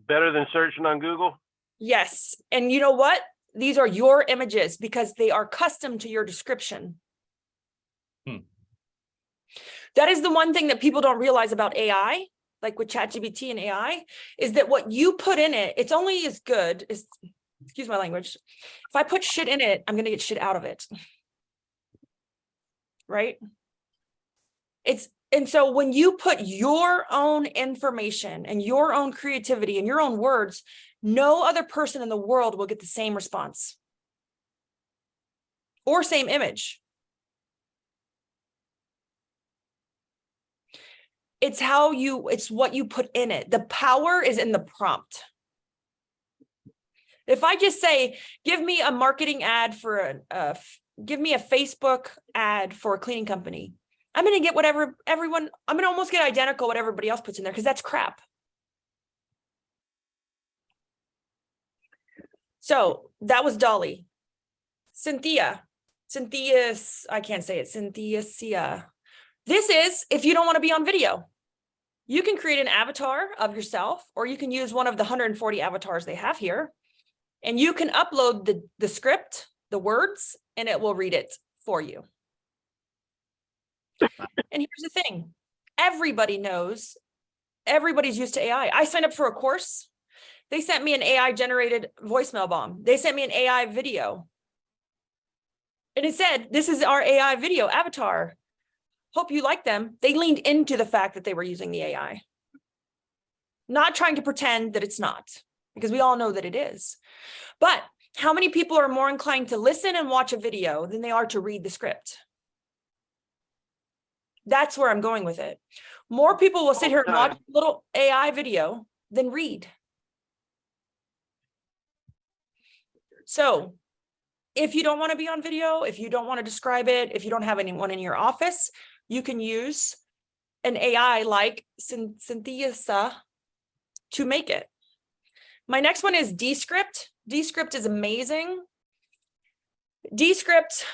Better than searching on Google? Yes. And you know what? These are your images because they are custom to your description. That is the one thing that people don't realize about AI, like with ChatGPT and AI, is that what you put in it, it's only as good as, excuse my language, if I put shit in it, I'm going to get shit out of it. Right? And so when you put your own information and your own creativity and your own words, no other person in the world will get the same response or same image. It's what you put in it. The power is in the prompt. If I just say, give me a marketing ad give me a Facebook ad for a cleaning company, I'm going to get whatever I'm going to almost get identical what everybody else puts in there because that's crap. So that was DALL-E. Cynthia, I can't say it, Cynthia. This is if you don't want to be on video. You can create an avatar of yourself, or you can use one of the 140 avatars they have here, and you can upload the script, the words, and it will read it for you. And here's the thing. Everybody knows, everybody's used to AI. I signed up for a course. They sent me an AI generated voicemail bomb. They sent me an AI video. And it said, this is our AI video avatar. Hope you like them. They leaned into the fact that they were using the AI. Not trying to pretend that it's not, because we all know that it is. But how many people are more inclined to listen and watch a video than they are to read the script? That's where I'm going with it. More people will sit here and watch a little AI video than read. So if you don't want to be on video, if you don't want to describe it, if you don't have anyone in your office, you can use an AI like Cynthia to make it. My next one is Descript. Descript is amazing. Descript,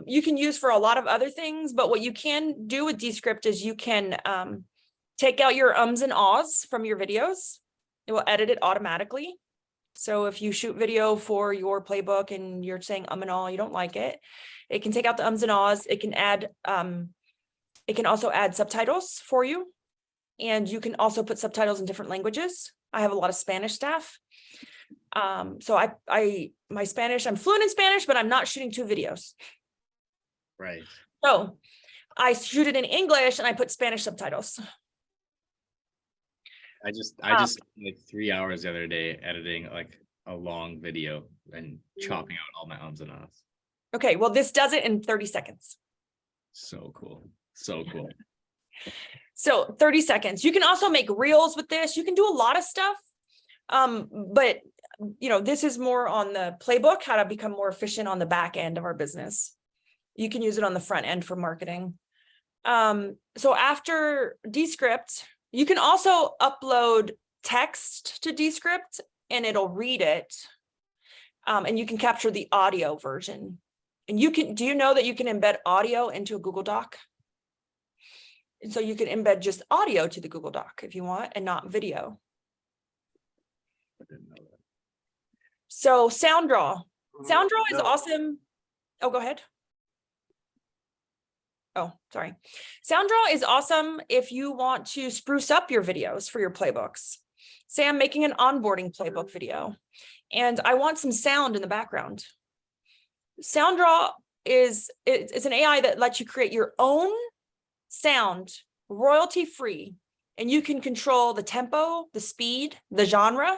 you can use for a lot of other things, but what you can do with Descript is you can take out your ums and ahs from your videos. It will edit it automatically. So if you shoot video for your playbook and you're saying and ah, you don't like it, it can take out the ums and ahs. It can add, it can also add subtitles for you. And you can also put subtitles in different languages. I have a lot of Spanish staff. So my Spanish, I'm fluent in Spanish, but I'm not shooting 2 videos. Right. So I shoot it in English and I put Spanish subtitles. I just spent like 3 hours the other day editing like a long video and chopping out all my ums and ahs. Okay, well, this does it in 30 seconds. So cool. So cool. So 30 seconds. You can also make reels with this. You can do a lot of stuff. But you know, this is more on the playbook, how to become more efficient on the back end of our business. You can use it on the front end for marketing. So after Descript, you can also upload text to Descript and it'll read it. And you can capture the audio version. And you can, do you know that you can embed audio into a Google Doc? And so you can embed just audio to the Google Doc if you want and not video. I didn't know that. So SoundDraw. SoundDraw is awesome. Oh, go ahead. Oh, sorry. SoundDraw is awesome if you want to spruce up your videos for your playbooks. Say I'm making an onboarding playbook video and I want some sound in the background. SoundDraw it's an AI that lets you create your own sound royalty free, and you can control the tempo, the speed, the genre,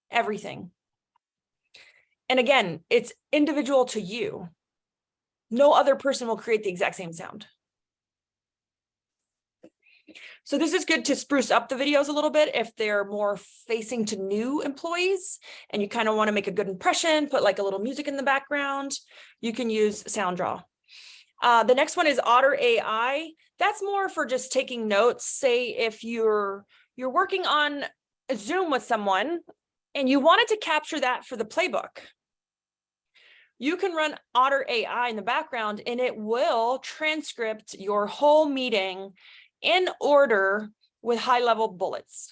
everything. And again, it's individual to you. No other person will create the exact same sound. So this is good to spruce up the videos a little bit if they're more facing to new employees and you kind of want to make a good impression, put like a little music in the background, you can use SoundDraw. The next one is Otter AI. That's more for just taking notes. Say if you're working on a Zoom with someone and you wanted to capture that for the playbook, you can run Otter AI in the background and it will transcript your whole meeting in order with high-level bullets.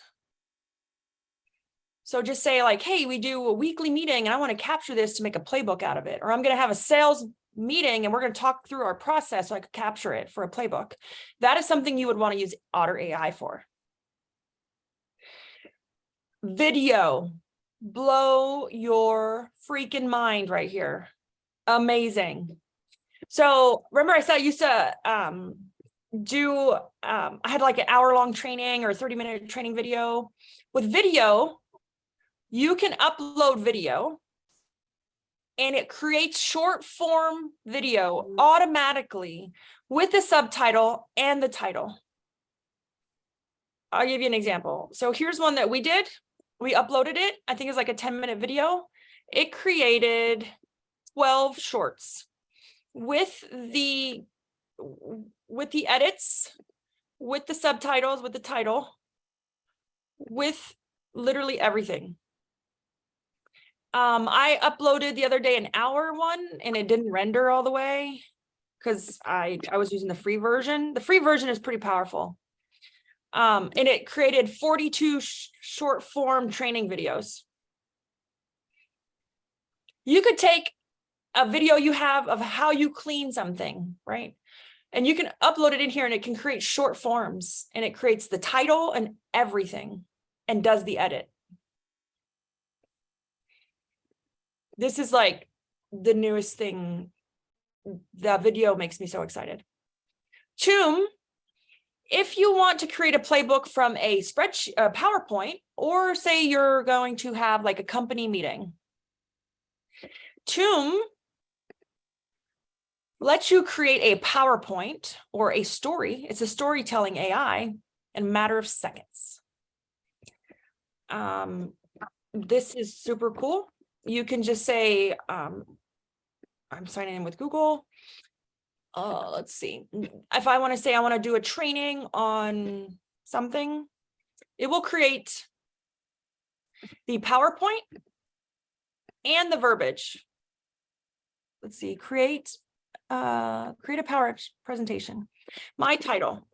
So just say like, hey, we do a weekly meeting and I want to capture this to make a playbook out of it. Or I'm going to have a sales meeting and we're going to talk through our process so I could capture it for a playbook. That is something you would want to use Otter AI for. Video. Blow your freaking mind right here. Amazing. So remember I said I used to I had like an hour-long training or 30-minute training video. With video, you can upload video and it creates short form video automatically with the subtitle and the title. I'll give you an example. So here's one that we did. We uploaded it. I think it's like a 10-minute video. It created 12 shorts with the edits, with the subtitles, with the title, with literally everything. I uploaded the other day an hour one and it didn't render all the way because I was using the free version. The free version is pretty powerful. And it created 42 short form training videos. You could take a video you have of how you clean something, right? And you can upload it in here and it can create short forms and it creates the title and everything and does the edit. This is like the newest thing. The video makes me so excited. Toom, if you want to create a playbook from a spreadsheet, a PowerPoint, or say you're going to have like a company meeting, Toom lets you create a PowerPoint or a story. It's a storytelling AI in a matter of seconds. This is super cool. You can just say, I'm signing in with Google. Let's see. If I want to say I want to do a training on something, it will create the PowerPoint and the verbiage. Let's see, create a power presentation. My title,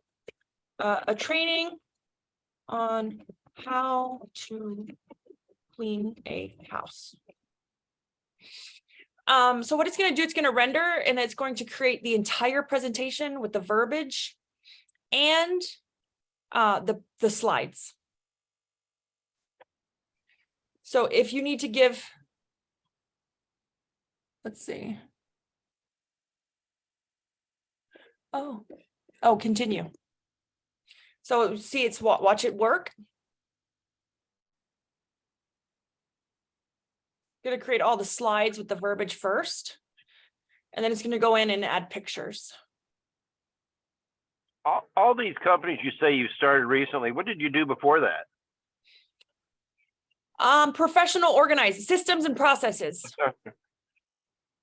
a training on how to clean a house. So what it's going to do, it's going to render and it's going to create the entire presentation with the verbiage and the slides. So if you need to give, let's see. Oh, continue. So see, it's watch it work. Going to create all the slides with the verbiage first, and then it's going to go in and add pictures. All these companies you say you started recently, what did you do before that? Professional organized systems and processes.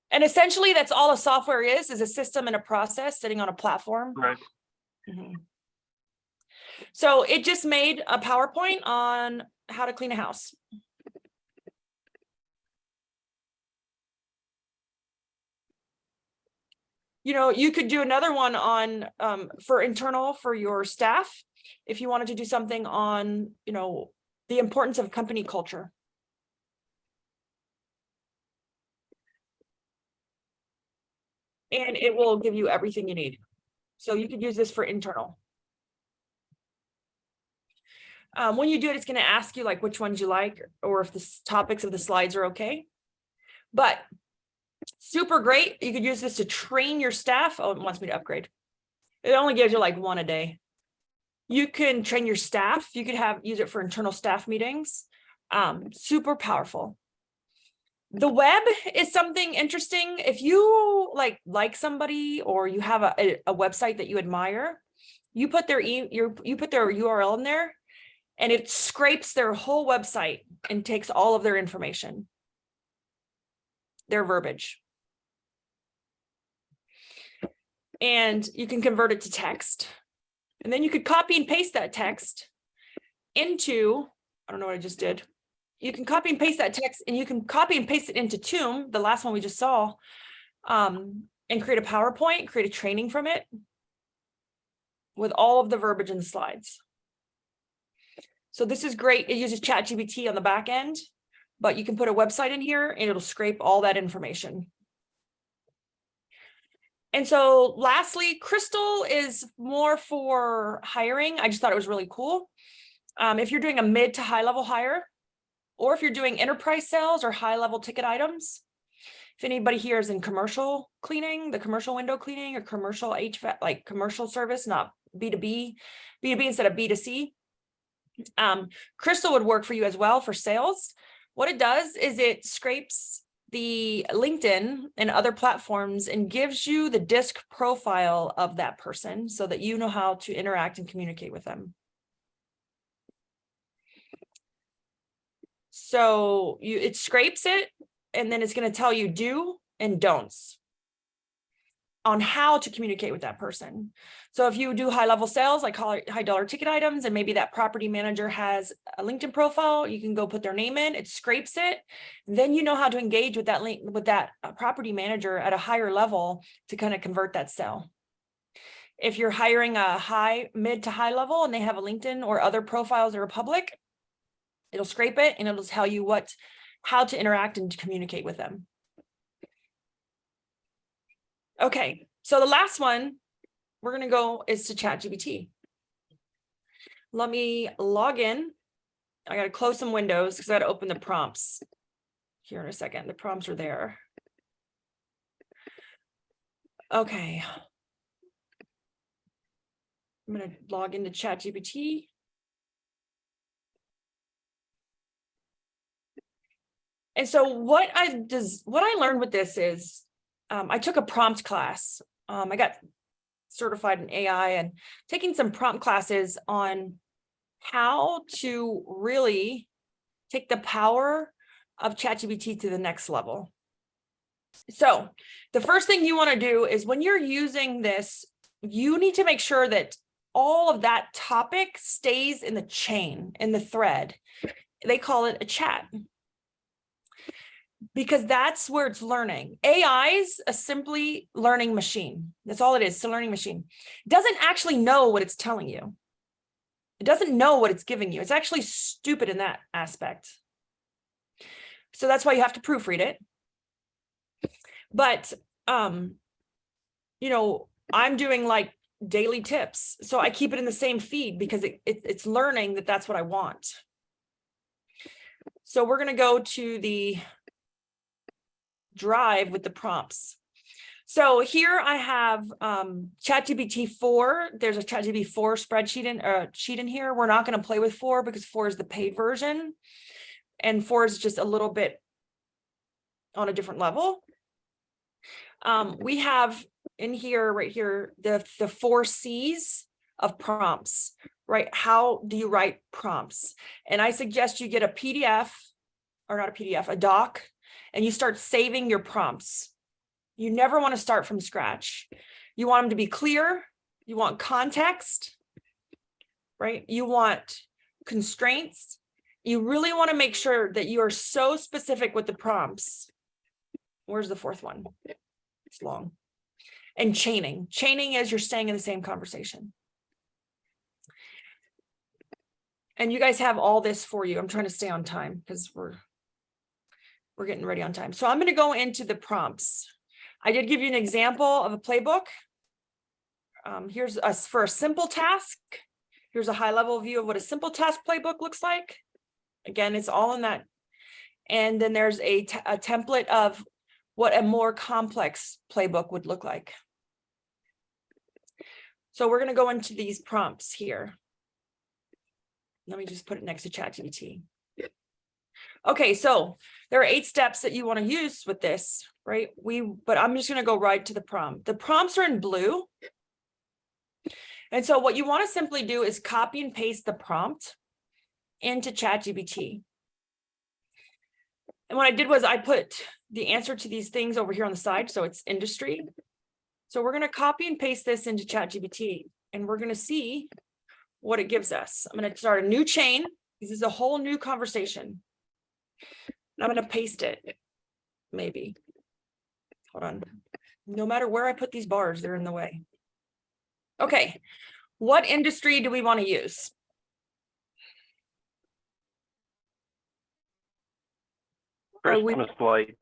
And essentially that's all a software is a system and a process sitting on a platform. Right. Mm-hmm. So it just made a PowerPoint on how to clean a house. You know, you could do another one on for internal for your staff if you wanted to do something on, you know, the importance of company culture. And it will give you everything you need. So you could use this for internal. When you do it, it's going to ask you like which ones you like or if the topics of the slides are okay. But super great. You could use this to train your staff. Oh, it wants me to upgrade. It only gives you like one a day. You can train your staff. You could use it for internal staff meetings. Super powerful. The web is something interesting. If you like somebody or you have a website that you admire, you put their you put their URL in there, and it scrapes their whole website and takes all of their information, their verbiage. And you can convert it to text. And then you could copy and paste that text into, I don't know what I just did. You can copy and paste that text and you can copy and paste it into Tomb, the last one we just saw, and create a PowerPoint, create a training from it with all of the verbiage and the slides. So this is great. It uses ChatGPT on the back end, but you can put a website in here and it'll scrape all that information. And so lastly, Crystal is more for hiring. I just thought it was really cool. If you're doing a mid to high level hire, or if you're doing enterprise sales or high level ticket items, if anybody here is in commercial cleaning, the commercial window cleaning or commercial HVAC, like commercial service, not B2B, B2B instead of B2C, Crystal would work for you as well for sales. What it does is it scrapes the LinkedIn and other platforms and gives you the disc profile of that person so that you know how to interact and communicate with them. So it scrapes it, and then it's going to tell you do and don'ts on how to communicate with that person. So if you do high level sales, like high dollar ticket items, and maybe that property manager has a LinkedIn profile, you can go put their name in, it scrapes it. Then you know how to engage with that property manager at a higher level to kind of convert that sale. If you're hiring a mid to high level and they have a LinkedIn or other profiles that are public, it'll scrape it and it'll tell you how to interact and communicate with them. Okay, so the last one we're going to go is to ChatGPT. Let me log in. I got to close some windows because I got to open the prompts here in a second. The prompts are there. Okay. I'm going to log into ChatGPT. And so what I learned with this is I took a prompt class. I got certified in AI and taking some prompt classes on how to really take the power of ChatGPT to the next level. So the first thing you want to do is when you're using this, you need to make sure that all of that topic stays in the chain, in the thread. They call it a chat, because that's where it's learning. AI's a simply learning machine. That's all it is. It's a learning machine. It doesn't actually know what it's telling you. It doesn't know what it's giving you. It's actually stupid in that aspect. So that's why you have to proofread it. But, you know, I'm doing like daily tips. So I keep it in the same feed because it's learning that that's what I want. So we're going to go to the drive with the prompts. So here I have ChatGPT 4. There's a ChatGPT 4 spreadsheet sheet in here. We're not going to play with 4 because 4 is the paid version, and 4 is just a little bit on a different level. We have in here, right here, the 4 C's of prompts, right? How do you write prompts? And I suggest you get a PDF, or not a PDF, a doc, and you start saving your prompts. You never want to start from scratch. You want them to be clear. You want context, right? You want constraints. You really want to make sure that you are so specific with the prompts. Where's the 4th one? It's long. And chaining. Chaining is you're staying in the same conversation. And you guys have all this for you. I'm trying to stay on time because we're getting ready on time. So I'm going to go into the prompts. I did give you an example of a playbook. Here's us for a simple task. Here's a high level view of what a simple task playbook looks like. Again, it's all in that. And then there's a template of what a more complex playbook would look like. So we're going to go into these prompts here. Let me just put it next to ChatGPT. Okay, so there are 8 steps that you want to use with this, right? But I'm just going to go right to the prompt. The prompts are in blue. And so what you want to simply do is copy and paste the prompt into ChatGPT. And what I did was I put the answer to these things over here on the side. So it's industry. So we're going to copy and paste this into ChatGPT, and we're going to see what it gives us. I'm going to start a new chain. This is a whole new conversation. I'm going to paste it, maybe. Hold on. No matter where I put these bars, they're in the way. Okay. What industry do we want to use? Christmas lights.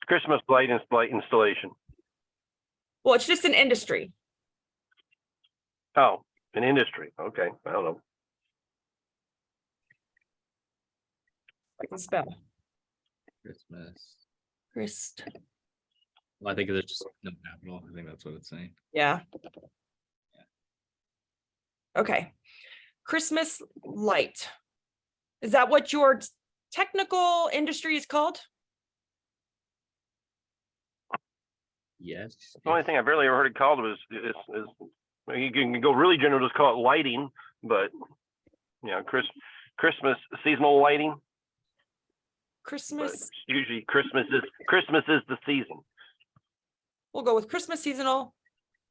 Christmas light installation. Well, it's just an industry. Oh, an industry. Okay. I don't know. I can spell. Christmas. Well, I think there's just no capital. I think that's what it's saying. Yeah. Okay. Christmas light. Is that what your technical industry is called? Yes. The only thing I've barely ever heard it called was you can go really general, just call it lighting, but Christmas seasonal lighting. Christmas. But usually Christmas is the season. We'll go with Christmas seasonal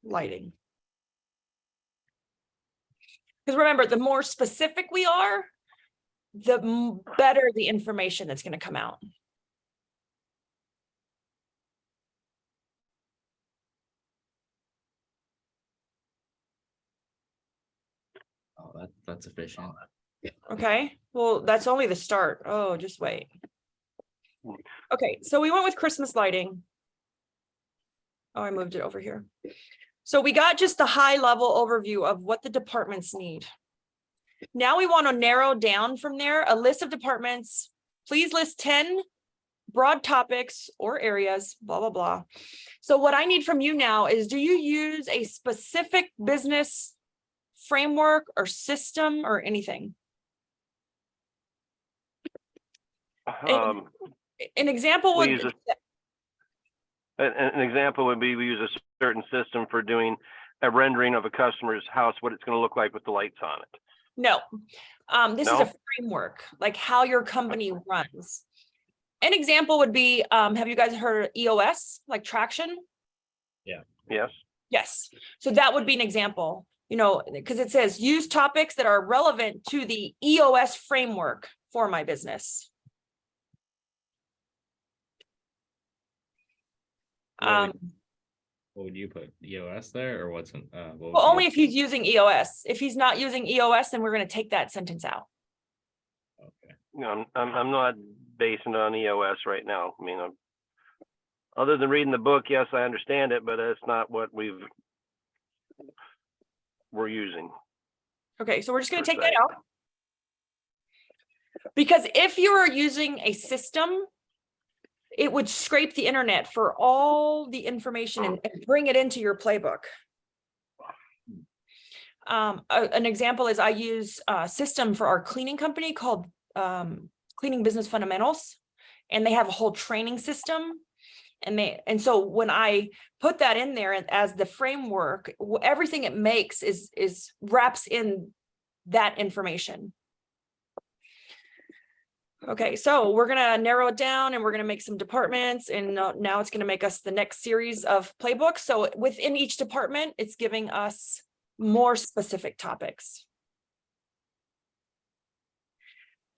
lighting. Because remember, the more specific we are, the better the information that's going to come out. Oh, that's efficient. Okay, well, that's only the start. Oh, just wait. Okay, so we went with Christmas lighting. Oh, I moved it over here. So we got just the high level overview of what the departments need. Now we want to narrow down from there a list of departments. Please list 10 broad topics or areas, blah, blah, blah. So what I need from you now is, do you use a specific business framework or system or anything? An example We would, use an example would be we use a certain system for doing a rendering of a customer's house, what it's going to look like with the lights on it. no, this is No? a framework, like how your company runs. An example would be, have you guys heard of EOS, like traction? Yes. Yes, so that would be an example, you know, because it says use topics that are relevant to the EOS framework for my business. What would you put, EOS there, or what's in, what would Well, only you- if he's using EOS. If he's not using EOS, then we're going to take that sentence out. Okay. No, I'm not basing it on EOS right now. I mean, other than reading the book, yes, I understand it, but that's not what we're using. Okay, so we're just going to Per take that se. out. Because if you are using a system, it would scrape the internet for all the information and bring it into your playbook. An example is I use a system for our cleaning company called Cleaning Business Fundamentals, and they have a whole training system. And so when I put that in there as the framework, everything it makes is wraps in that information. Okay, so we're gonna narrow it down and we're gonna make some departments, and now it's gonna make us the next series of playbooks. So within each department, it's giving us more specific topics.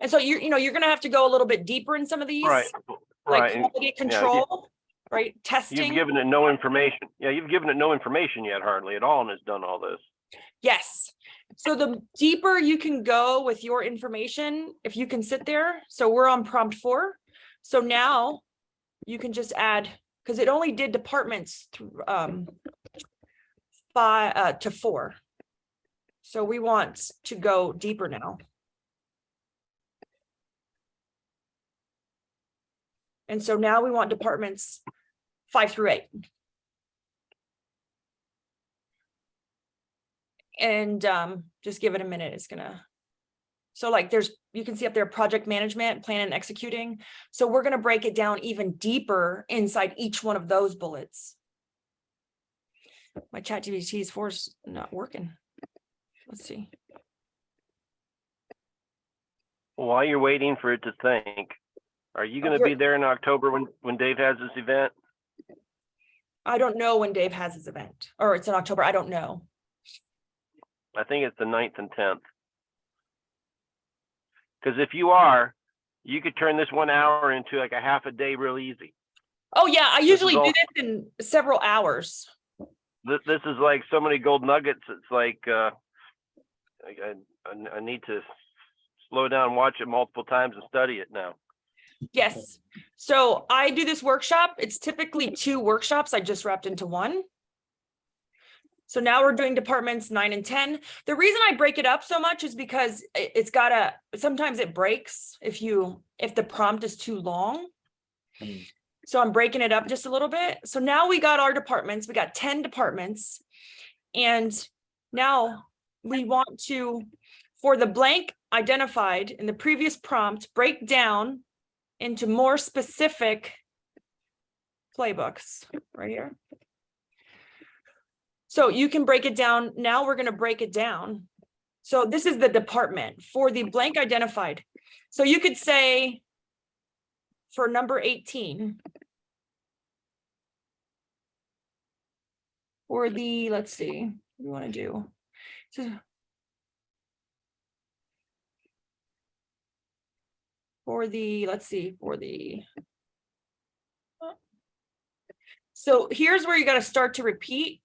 And so you're gonna have to go a little bit deeper in some of these, Right. like Right. quality control, right? Testing. You've given it no information. Yeah, you've given it no information yet, hardly at all, and it's done all this. Yes. So the deeper you can go with your information, if you can sit there. So we're on prompt 4. So now you can just add, because it only did departments 5 to 4. So we want to go deeper now. And so now we want departments 5 through 8. And just give it a minute. It's gonna, so like you can see up there, project management, plan and executing. So we're gonna break it down even deeper inside each one of those bullets. My ChatGPT 4 is not working. Let's see. While you're waiting for it to think, are you going to be there in October when Dave has this event? I don't know when Dave has his event, or it's in October. I don't know. I think it's the 9th and 10th. Because if you are, you could turn this 1 hour into like a half a day real easy. Oh yeah, I usually all- do this in several hours. This is like so many gold nuggets. It's like I need to slow down, watch it multiple times, and study it now. Yes. So I do this workshop. It's typically 2 workshops I just wrapped into one. So now we're doing departments 9 and 10. The reason I break it up so much is because sometimes it breaks if the prompt is too long. So I'm breaking it up just a little bit. So now we got our departments, we got 10 departments. And now we want to, for the blank identified in the previous prompt, break down into more specific playbooks right here. So you can break it down. Now we're going to break it down. So this is the department for the blank identified. So you could say for number 18, or let's see, what do you want to do? So, so here's where you got to start to repeat.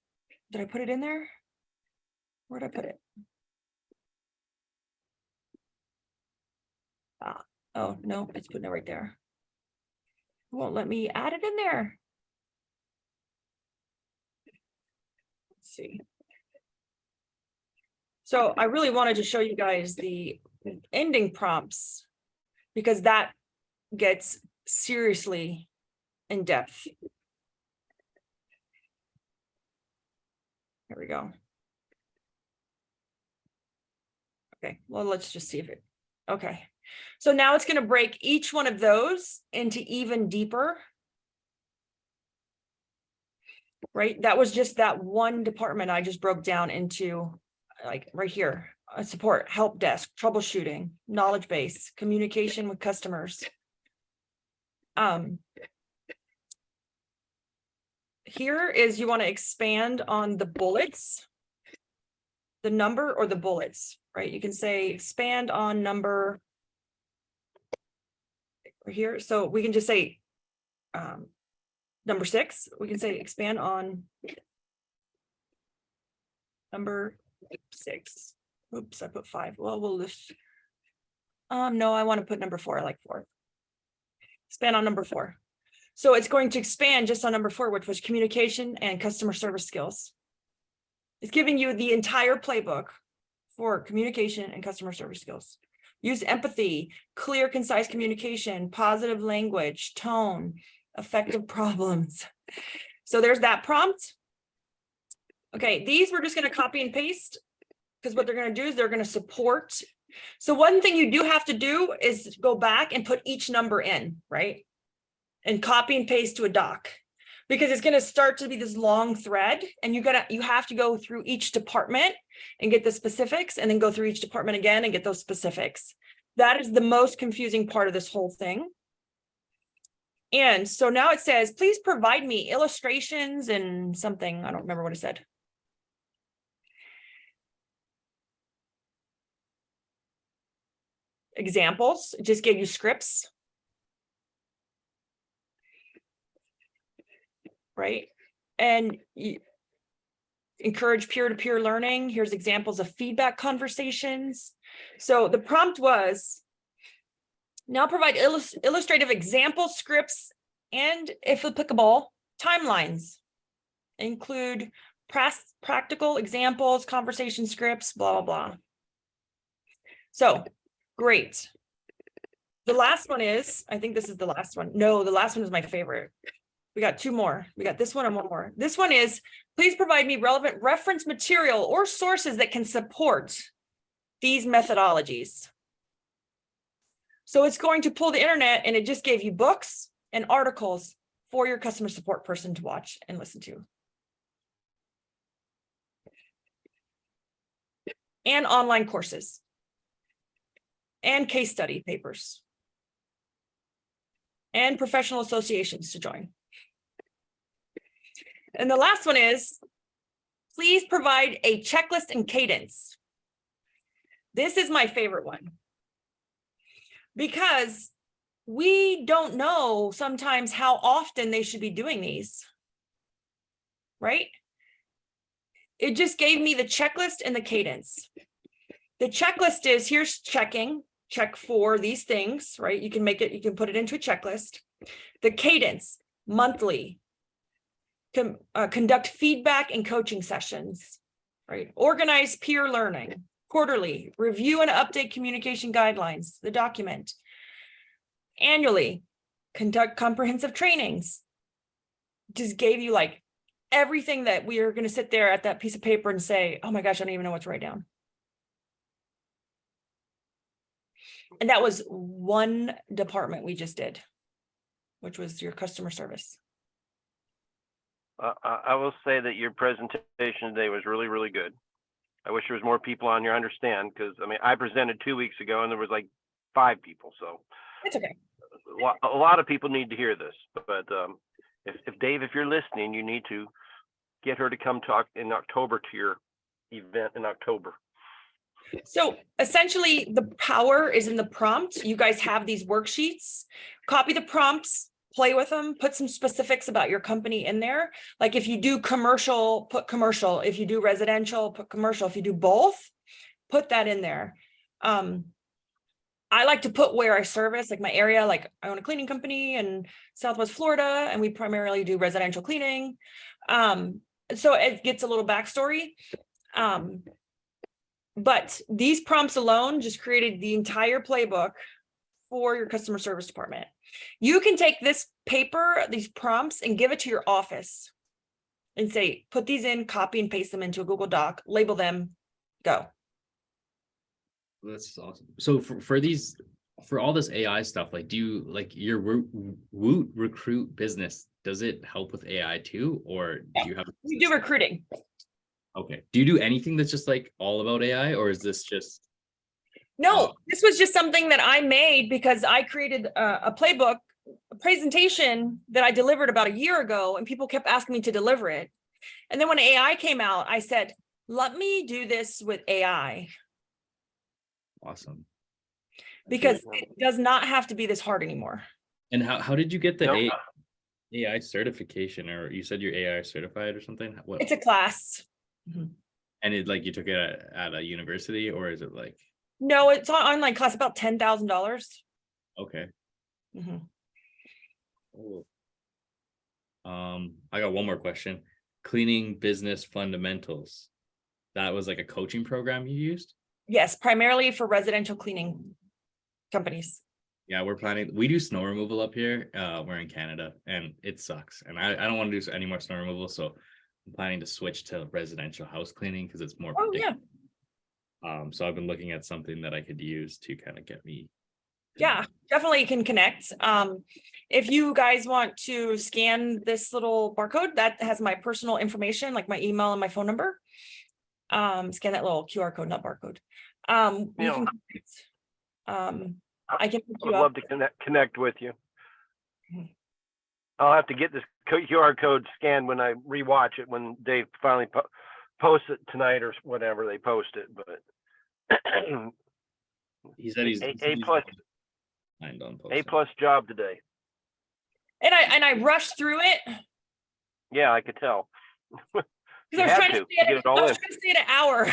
Did I put it in there? Where'd I put it? Oh, no, it's putting it right there. It won't let me add it in there. Let's see. So I really wanted to show you guys the ending prompts because that gets seriously in depth. There we go. Okay, well, let's just see if it Okay. So now it's going to break each one of those into even deeper. Right? That was just that one department I just broke down into, like right here, support, help desk, troubleshooting, knowledge base, communication with customers. Here is you want to expand on the bullets, the number or the bullets, right? You can say expand on number here. So we can just say number 6. We can say expand on number 6. Oops, I put 5. Well, we'll just no, I want to put number 4. I like 4. Expand on number 4. So it's going to expand just on number 4, which was communication and customer service skills. It's giving you the entire playbook for communication and customer service skills. Use empathy, clear, concise communication, positive language, tone, effective problems. So there's that prompt. Okay, these we're just going to copy and paste, because what they're going to do is they're going to support. So one thing you do have to do is go back and put each number in, right? And copy and paste to a doc, because it's going to start to be this long thread, and you have to go through each department and get the specifics, and then go through each department again and get those specifics. That is the most confusing part of this whole thing. And so now it says, please provide me illustrations and something. I don't remember what it said. Examples. It just gave you scripts. Right? And you encourage peer-to-peer learning. Here's examples of feedback conversations. So the prompt was, now provide illustrative example scripts and, if applicable, timelines. Include practical examples, conversation scripts, blah, blah, blah. So, great. The last one is, I think this is the last one. No, the last one is my favorite. We got 2 more. We got this one and 1 more. This one is, please provide me relevant reference material or sources that can support these methodologies. So it's going to pull the internet, and it just gave you books and articles for your customer support person to watch and listen to. And online courses. And case study papers. And professional associations to join. And the last one is, please provide a checklist and cadence. This is my favorite one, because we don't know sometimes how often they should be doing these, right? It just gave me the checklist and the cadence. The checklist is, here's checking, check for these things, right? You can make it, you can put it into a checklist. The cadence, monthly. Conduct feedback and coaching sessions, right? Organize peer learning, quarterly, review and update communication guidelines, the document. Annually, conduct comprehensive trainings. Just gave you like everything that we are going to sit there at that piece of paper and say, oh my gosh, I don't even know what to write down. And that was one department we just did, which was your customer service. I will say that your presentation today was really, really good. I wish there was more people on here. I understand, because I mean, I presented 2 weeks ago and there was like 5 people. So it's okay. A lot of people need to hear this. But if Dave, if you're listening, you need to get her to come talk in October to your event in October. So essentially, the power is in the prompt. You guys have these worksheets. Copy the prompts. Play with them, put some specifics about your company in there. Like if you do commercial, put commercial. If you do residential, put commercial. If you do both, put that in there. I like to put where I service, like my area, like I own a cleaning company in Southwest Florida, and we primarily do residential cleaning. So it gets a little backstory. But these prompts alone just created the entire playbook for your customer service department. You can take this paper, these prompts, and give it to your office and say, put these in, copy and paste them into a Google Doc, label them, go. That's awesome. So for all this AI stuff, like, do you like your Woot recruit business? Does it help with AI too, or do you have? We do recruiting. Okay. Do you do anything that's just like all about AI, or is this just? No, this was just something that I made because I created a playbook, a presentation that I delivered about a year ago, and people kept asking me to deliver it. And then when AI came out, I said, let me do this with AI Awesome. because it does not have to be this hard anymore. And how did you get the Nope. AI certification, or you said you're AI certified or something? What? It's a class. And it like you took it at a university, or is it like? No, it's an online class, about $10,000. Okay. Mhm. Cool. I got one more question. Cleaning business fundamentals. That was like a coaching program you used? Yes, primarily for residential cleaning companies. Yeah, we do snow removal up here. We're in Canada and it sucks. And I don't want to do any more snow removal. So I'm planning to switch to residential house cleaning because it's more Oh, predictable. So I've been looking at something that I could use to kind of get me. Yeah, definitely can connect. If you guys want to scan this little barcode that has my personal information, like my email and my phone number, scan that little QR code, not barcode. You can connect. I can pick I you would up. love to connect with you. Mhm. I'll have to get this QR code scanned when I rewatch it, when Dave finally posts it tonight or whatever they post it, but He said he's A plus behind on A posting. plus job today. And I rushed through it Yeah, I could tell. because You I was had trying to to stay get it all I was in. trying to stay at an hour.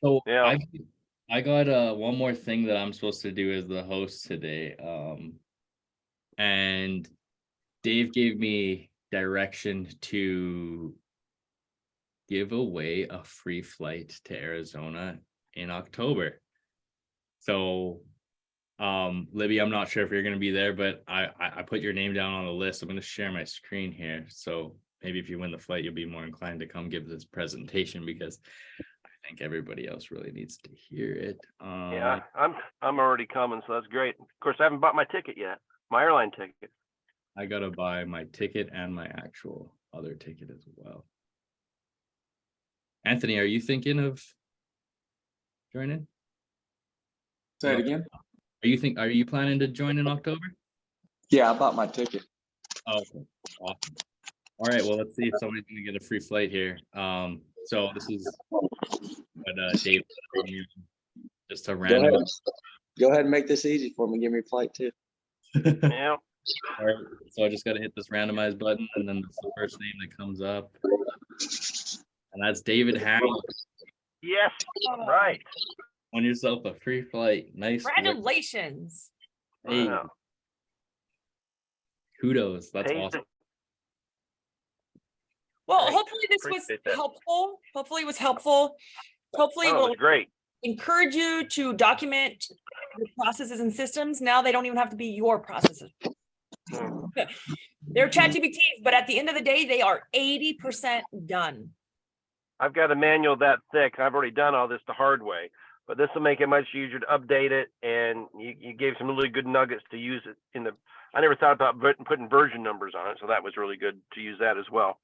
So Yeah. I got one more thing that I'm supposed to do as the host today. And Dave gave me direction to give away a free flight to Arizona in October. So Libby, I'm not sure if you're going to be there, but I put your name down on the list. I'm going to share my screen here. So maybe if you win the flight, you'll be more inclined to come give this presentation because I think everybody else really needs to hear it. Yeah, I'm already coming, so that's great. Of course, I haven't bought my ticket yet, my airline ticket. I got to buy my ticket and my actual other ticket as well. Anthony, are you thinking of joining? Say it again. Are you planning to join in October? Yeah, I bought my ticket. Oh, okay. Awesome. All right, well, let's see if somebody's gonna get a free flight here. So this is what Dave just a random. Go ahead and make this easy for me. Give me a flight too. Yeah. All right, so I just got to hit this randomize button, and then it's the first name that comes up, and that's David Hamill. Yes. Right. On yourself a free flight. Nice. Congratulations. Hey, Wow. kudos. That's Hey, awesome. Well, Great. hopefully this was Appreciate that. helpful. Hopefully it was helpful. Hopefully Oh, it we'll was great. encourage you to document your processes and systems. Now they don't even have to be your processes. Hmm. They're ChatGPTs, but at the end of the day, they are 80% done. I've got a manual that thick. I've already done all this the hard way, but this will make it much easier to update it. And you gave some really good nuggets to use it in the. I never thought about putting version numbers on it, so that was really good to use that as well.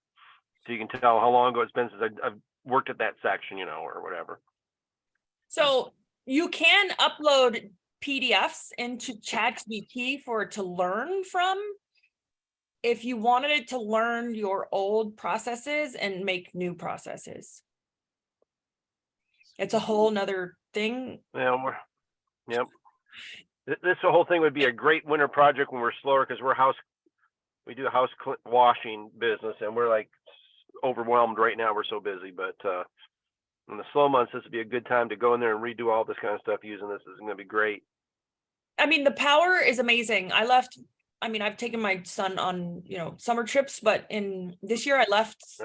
So you can tell how long ago it's been since I've worked at that section, or whatever. So you can upload PDFs into ChatGPT for it to learn from. If you wanted it to learn your old processes and make new processes. It's a whole nother thing. Yeah, yep. This whole thing would be a great winter project when we're slower because we do a house washing business and we're like overwhelmed right now. We're so busy, but in the slow months, this would be a good time to go in there and redo all this kind of stuff using this. Is going to be great. I mean, the power is amazing. I've taken my son on, summer trips, but in this year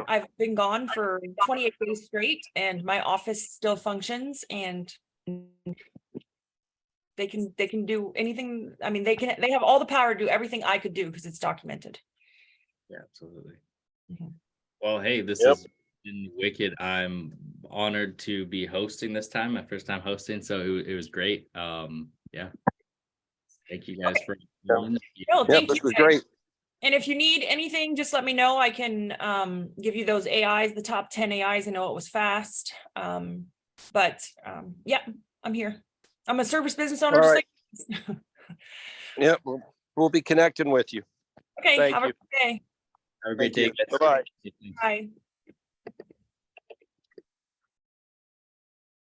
I've been gone for 28 days straight and my office still functions and they can do anything. I mean, they have all the power to do everything I could do because it's documented. Yeah, absolutely. Mhm. Well, hey, this Yep. has been wicked. I'm honored to be hosting this time, my first time hosting, so it was great. Yeah. Thank you guys for. No, Yep, thank this you. was guys. great. And if you need anything, just let me know. I can give you those AIs, the top 10 AIs. I know it was fast. Yeah, I'm here. I'm a service business owner. All Just right. like Yep, we'll be connecting with you. okay, Thank have a you. good day. Have a great Thank day. you. guys. Bye-bye. Bye.